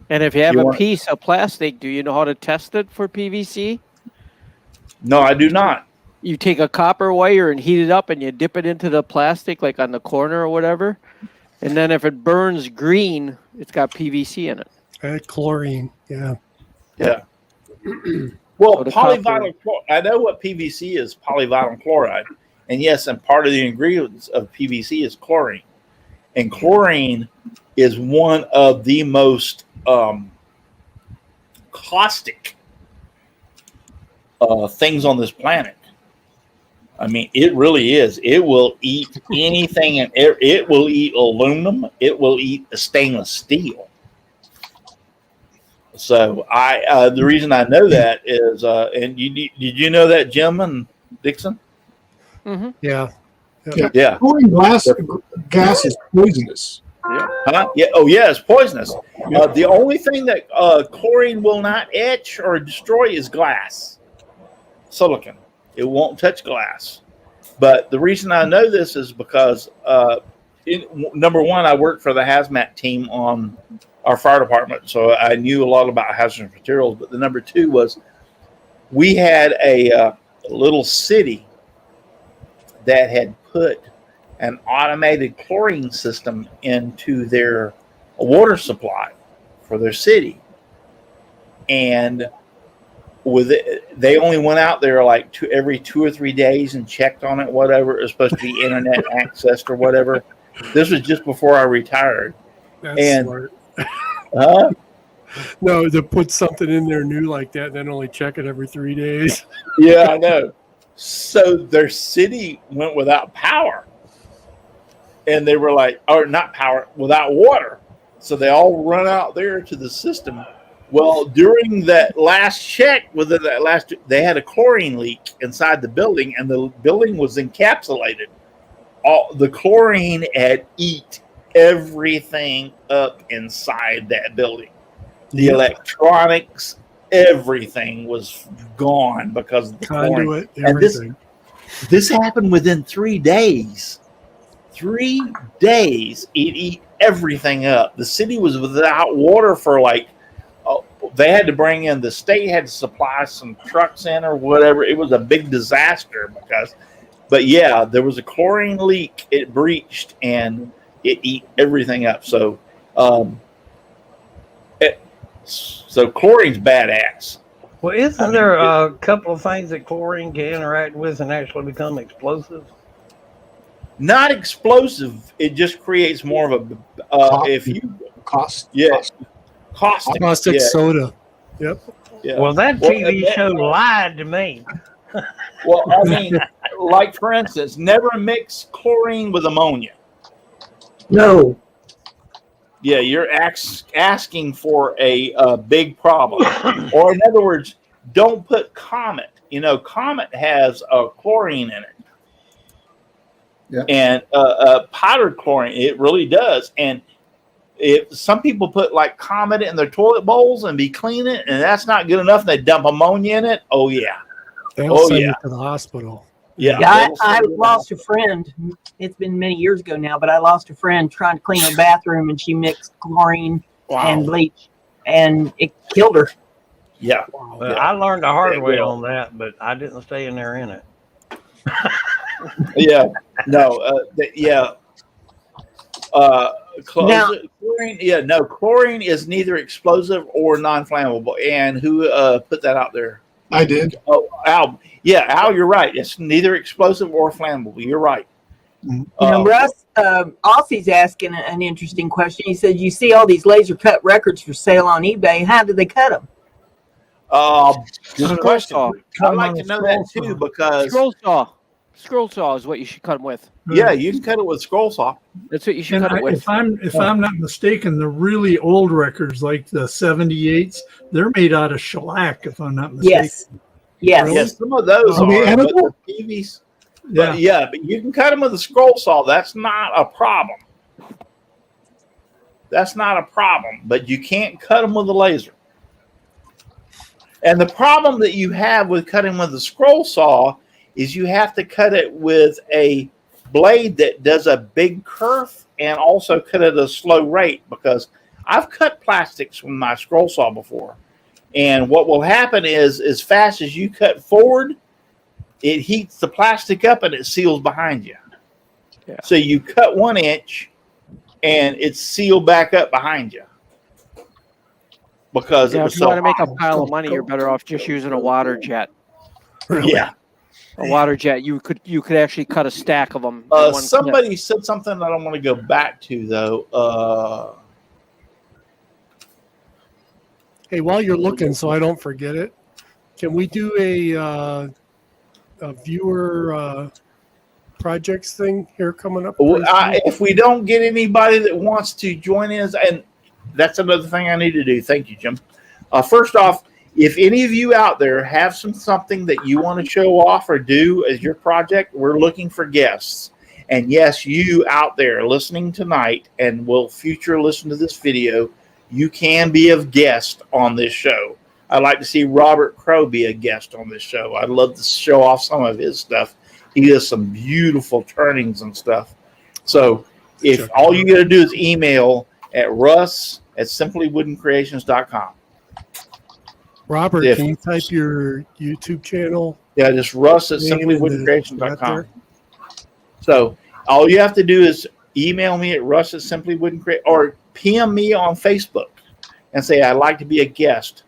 and if you have a piece of plastic, do you know how to test it for PVC? No, I do not. You take a copper wire and heat it up and you dip it into the plastic, like on the corner or whatever. And then if it burns green, it's got PVC in it. Chlorine, yeah. Yeah. Well, polyvinyl chloride, I know what PVC is, polyvinyl chloride. And yes, and part of the ingredients of PVC is chlorine. And chlorine is one of the most caustic things on this planet. I mean, it really is. It will eat anything, and it will eat aluminum. It will eat stainless steel. So the reason I know that is, and did you know that, Jim and Dixon? Mm-hmm. Yeah. Yeah. Chlorine gas is poisonous. Yeah. Huh? Yeah. Oh, yeah. It's poisonous. The only thing that chlorine will not etch or destroy is glass, silicon. It won't touch glass. But the reason I know this is because, number one, I worked for the hazmat team on our fire department, so I knew a lot about hazardous materials. But the number two was we had a little city that had put an automated chlorine system into their water supply for their city. And with it, they only went out there like every 2 or 3 days and checked on it, whatever. It was supposed to be internet accessed or whatever. This was just before I retired. That's smart. No, to put something in there new like that and then only check it every 3 days. Yeah, I know. So their city went without power. And they were like, or not power, without water. So they all run out there to the system. Well, during that last check, they had a chlorine leak inside the building, and the building was encapsulated. All the chlorine had eat everything up inside that building. The electronics, everything was gone because of the conduit, chlorine. everything. And this happened within 3 days. 3 days, it ate everything up. The city was without water for they had to bring in, the state had to supply some trucks in or whatever. It was a big disaster but yeah, there was a chlorine leak. It breached and it ate everything up. So, so chlorine's badass. Well, isn't there a couple of things that chlorine can interact with and actually become explosive? Not explosive. It just creates more of a caustic soda. Yep. Yeah. Well, that TV show lied to me. Well, I mean, like for instance, never mix chlorine with ammonia. No. Yeah, you're asking for a big problem. Or in other words, don't put Comet. You know, Comet has chlorine in it. Yeah. And powdered chlorine, it really does. And if some people put like Comet in their toilet bowls and be cleaning it, and that's not good enough, and they dump ammonia in it. Oh yeah. They'll send you to the hospital. Yeah. Yeah, I lost a friend. It's been many years ago now, but I lost a friend trying to clean her bathroom, and she mixed chlorine and bleach, and it killed her. Yeah. Well, I learned the hard way on that, but I didn't stay in there in it. Yeah. No. Chlorine. Yeah. No. Chlorine is neither explosive or non-flammable. And who put that out there? I did. Oh, Al. Yeah, Al, you're right. It's neither explosive or flammable. You're right. You know, Russ, Aussie's asking an interesting question. He said, "You see all these laser cut records for sale on eBay. How do they cut them?" Good question. I'd like to know that too, because scroll saw is what you should cut them with. Yeah, you can cut it with scroll saw. That's what you should cut it with. If I'm not mistaken, the really old records like the 78s, they're made out of shellac. If I'm not mistaken. Yes. Yes, some of those are. But the TVs, but you can cut them with a scroll saw. That's not a problem. But you can't cut them with a laser. And the problem that you have with cutting with a scroll saw is you have to cut it with a blade that does a big curve and also cut it at a slow rate, because I've cut plastics with my scroll saw before. And what will happen is, as fast as you cut forward, it heats the plastic up and it seals behind you. Yeah. So you cut 1 inch and it's sealed back up behind you. Because it was if you want to make a pile of money, you're better off just using a water jet. Really? Yeah. A water jet. You could actually cut a stack of them. Somebody said something that I want to go back to, though. Hey, while you're looking, so I don't forget it, can we do a viewer projects thing here coming up? If we don't get anybody that wants to join us, and that's another thing I need to do. Thank you, Jim. First off, if any of you out there have something that you want to show off or do as your project, we're looking for guests. And yes, you out there listening tonight and will future listen to this video, you can be a guest on this show. I'd like to see Robert Crow be a guest on this show. I'd love to show off some of his stuff. He does some beautiful turnings and stuff. So if all you got to do is email at russ@simplywoodencreations.com. Robert, can you type your YouTube channel? Yeah, just russ@simplywoodencreations.com. So all you have to do is email me at russ@simplywoodencreations or PM me on Facebook and say, I'd like to be a guest.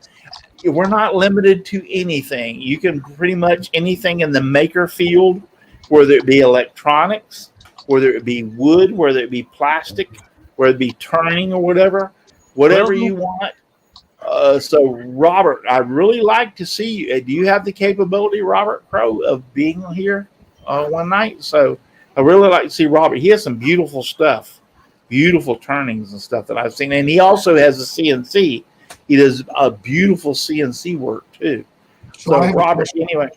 We're not limited to anything. You can pretty much anything in the maker field, whether it be electronics, whether it be wood, whether it be plastic, whether it be turning or whatever you want. So, Robert, I'd really like to see you. Do you have the capability, Robert Crow, of being here one night? So I really like to see Robert. He has some beautiful stuff, beautiful turnings and stuff that I've seen. And he also has a CNC. He does a beautiful CNC work, too. So, Robert, anyway,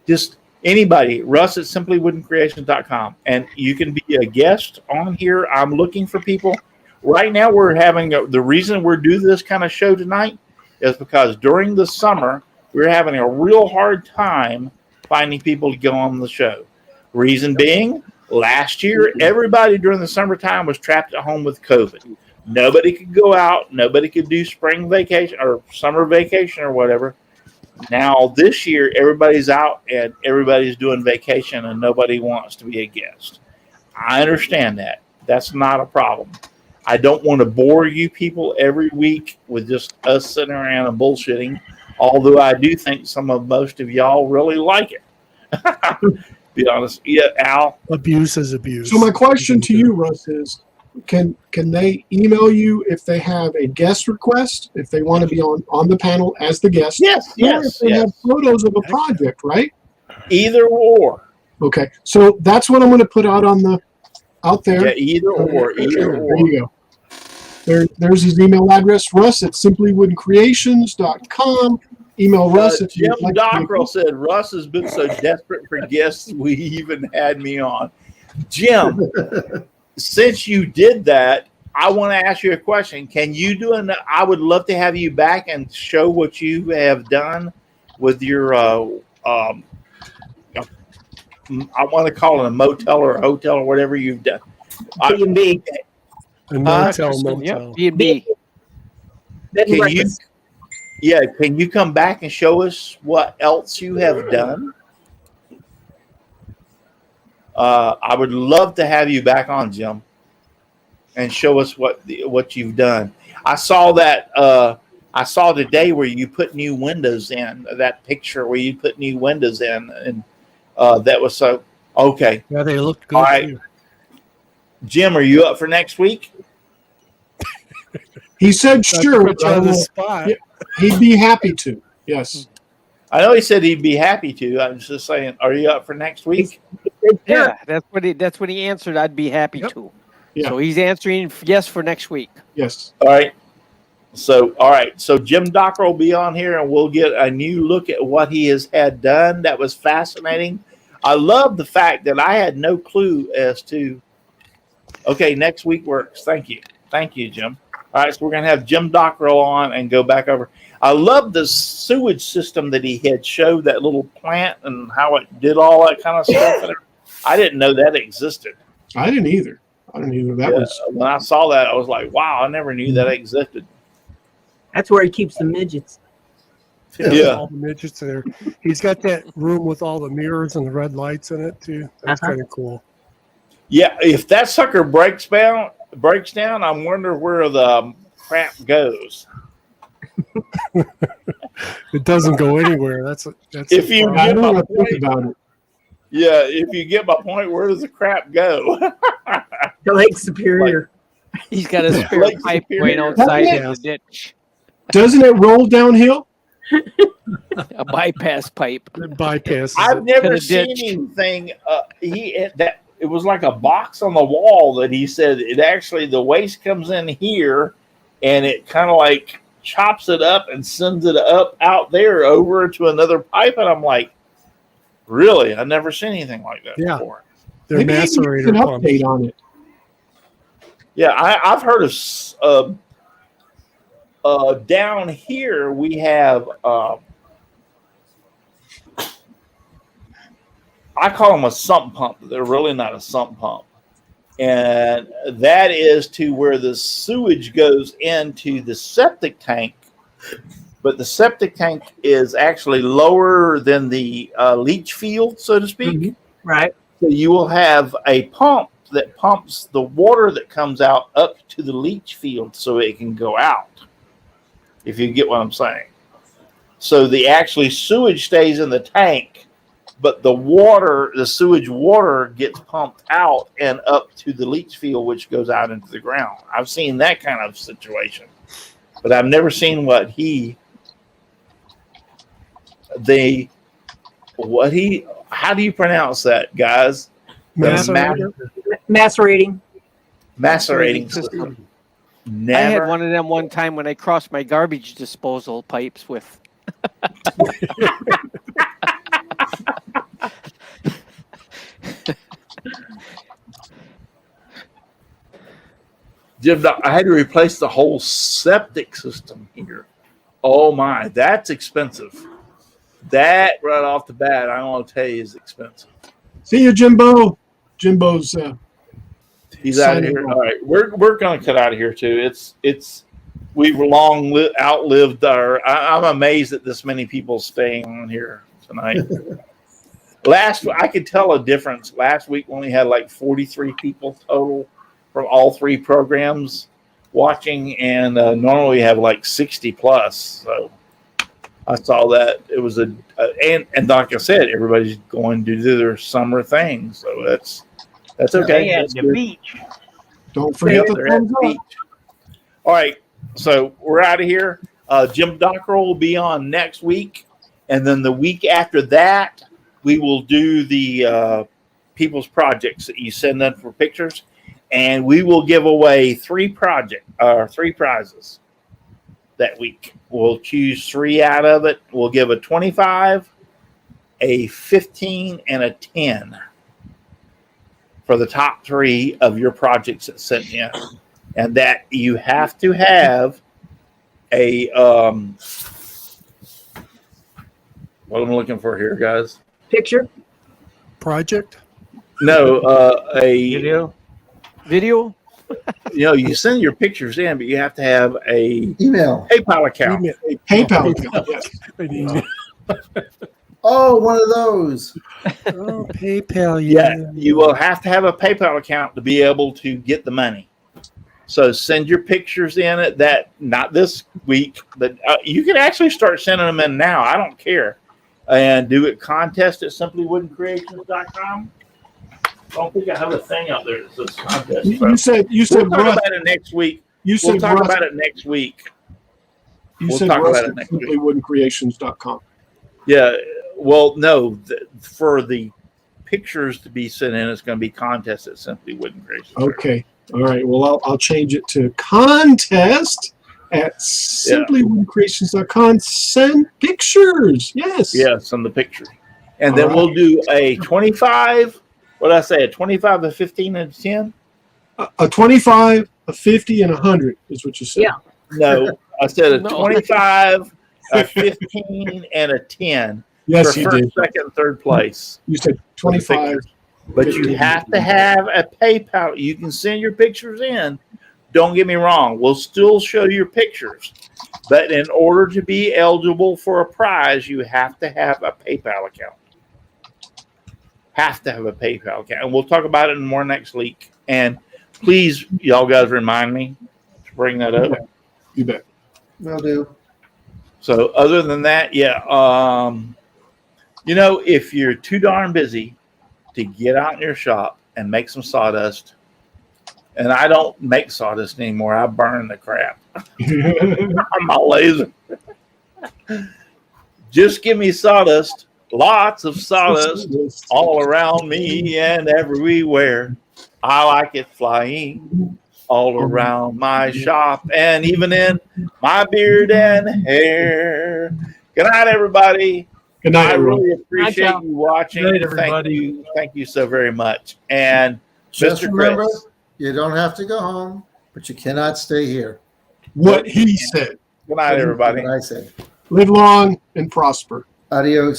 just anybody, russ@simplywoodencreations.com. And you can be a guest on here. I'm looking for people. Right now, we're having the reason we're doing this kind of show tonight is because during the summer, we're having a real hard time finding people to go on the show. Reason being, last year, everybody during the summertime was trapped at home with COVID. Nobody could go out. Nobody could do spring vacation or summer vacation or whatever. Now, this year, everybody's out and everybody's doing vacation and nobody wants to be a guest. I understand that. That's not a problem. I don't want to bore you people every week with just us sitting around and bullshitting, although I do think most of y'all really like it. Be honest. Yeah, Al. Abuse is abuse. So my question to you, Russ, is can they email you if they have a guest request, if they want to be on the panel as the guest? Yes. If they have photos of a project, right? Either or. Okay. So that's what I'm going to put out there. Yeah, either or. There you go. There's his email address, Russ at simplywoodencreations.com. Email Russ if Jim you'd like Dockrell said Russ has been so desperate for guests we even had me on. Jim, since you did that, I want to ask you a question. Can you do I would love to have you back and show what you have done with your I want to call it a motel or a hotel or whatever you've done. B&B. A motel. Yep, B&B. Can you come back and show us what else you have done? I would love to have you back on, Jim, and show us what you've done. I saw that. I saw today where you put new windows in. That picture where you put new windows in, and that was so okay. Yeah, they looked good. All right, too. Jim, are you up for next week? He said Not to sure. put you on the spot. Yeah, he'd be happy to. Yes. I know he said he'd be happy to. I was just saying, are you up for next week? Yeah, that's what he answered. I'd be happy to. Yeah. So he's answering yes for next week. Yes. All right. So Jim Docker will be on here, and we'll get a new look at what he has had done. That was fascinating. I love the fact that I had no clue as to. Okay, next week works. Thank you, Jim. All right, so we're gonna have Jim Dockrell on and go back over. I love the sewage system that he had showed, that little plant and how it did all that kind of stuff. I didn't know that existed. I didn't either. That was When I saw that, I was like, wow, I never knew that existed. That's where he keeps the midgets. Yeah. All the midgets in there. He's got that room with all the mirrors and the red lights in it too. That's kind of cool. Yeah, if that sucker breaks down, I'm wondering where the crap goes. It doesn't go anywhere. That's If you I get don't my want to think point, about it. yeah, if you get my point, where does the crap go? To Lake Superior. He's got a spare Like pipe Superior. right outside Yeah. in the ditch. Doesn't it roll downhill? A bypass pipe. It bypasses I've it. never To the seen ditch. anything. It was like a box on the wall that he said it actually the waste comes in here, and it kind of like chops it up and sends it up out there over to another pipe, and I'm like, really? I've never seen anything like that Yeah. before. They're Maybe he needs macerator an pumps. update on it. Yeah, I've heard of. Down here we have. I call them a sump pump. They're really not a sump pump. And that is to where the sewage goes into the septic tank. But the septic tank is actually lower than the leach field, so to speak. Mm-hmm. Right. So you will have a pump that pumps the water that comes out up to the leach field so it can go out, if you get what I'm saying. So the actually sewage stays in the tank, but the sewage water gets pumped out and up to the leach field, which goes out into the ground. I've seen that kind of situation, but I've never seen how do you pronounce that, guys? Macerator. Macerating. System. I had one of them one time when I crossed my garbage disposal pipes with. Jim, I had to replace the whole septic system here. Oh my, that's expensive. That right off the bat, I want to tell you, is expensive. See you, Jimbo. Jimbo's He's out of here. All right, we're going to cut out of here too. We've long outlived our. I'm amazed that this many people staying on here tonight. I could tell a difference. Last week we only had like 43 people total from all three programs watching, and normally we have like 60 plus. So I saw that it was and like I said, everybody's going to do their summer thing, so that's okay. They at That's the good. beach. don't forget the They're at thumbs the up. beach. All right, so we're out of here. Jim Dockrell will be on next week, and then the week after that, we will do the people's projects that you send in for pictures. and we will give away three prizes that week. We'll choose 3 out of it. We'll give a 25, a 15, and a 10 for the top 3 of your projects that sent in. And that you have to have a what I'm looking for here, guys. Picture. Project. No, a Video. Video. You send your pictures in, but you have to have a Email. PayPal account. PayPal account, yes. I mean, Oh, one of those. oh, PayPal. Yeah, you will have to have a PayPal account to be able to get the money. So send your pictures in at that, not this week, but you can actually start sending them in now. I don't care. And do it contest at simplywoodencreations.com. I don't think I have a thing out there that says contest. You said we'll talk Russ. about it next week. You said We'll talk Russ. about it next week. You We'll said talk Russ about it at next week. simplywoodencreations.com. Yeah. Well, no, for the pictures to be sent in, it's going to be contest at Simply Wooden Creations. Okay. All right. Well, I'll change it to contest at simplywoodencreations.com. Send pictures. Yes. Yeah, send the pictures. And then we'll do a 25. What did I say? A 25, a 15, and a 10? A 25, a 50, and a 100 is what you said. Yeah. No, I said a No. 25, a 15, and a 10 Yes, for you first, did. second, and third place. You said for the 25. pictures. But you 15. have to have a PayPal. You can send your pictures in. Don't get me wrong. We'll still show your pictures. But in order to be eligible for a prize, you have to have a PayPal account. Have to have a PayPal account. And we'll talk about it more next week. And please, y'all guys remind me to bring that up. You bet. Will do. So other than that, yeah. If you're too darn busy to get out in your shop and make some sawdust, and I don't make sawdust anymore. I burn the crap. I'm not lazy. Just give me sawdust, lots of sawdust all around me and everywhere. I like it flying all around my shop and even in my beard and hair. Good night, everybody. Good night, I everyone. really appreciate Night, you watching. Good night, everybody. Thank you so very much. And Just Mr. remember, Chris, you don't have to go home, but you cannot stay here. What he said. good night, everybody. What I said. Live long and prosper. Adios.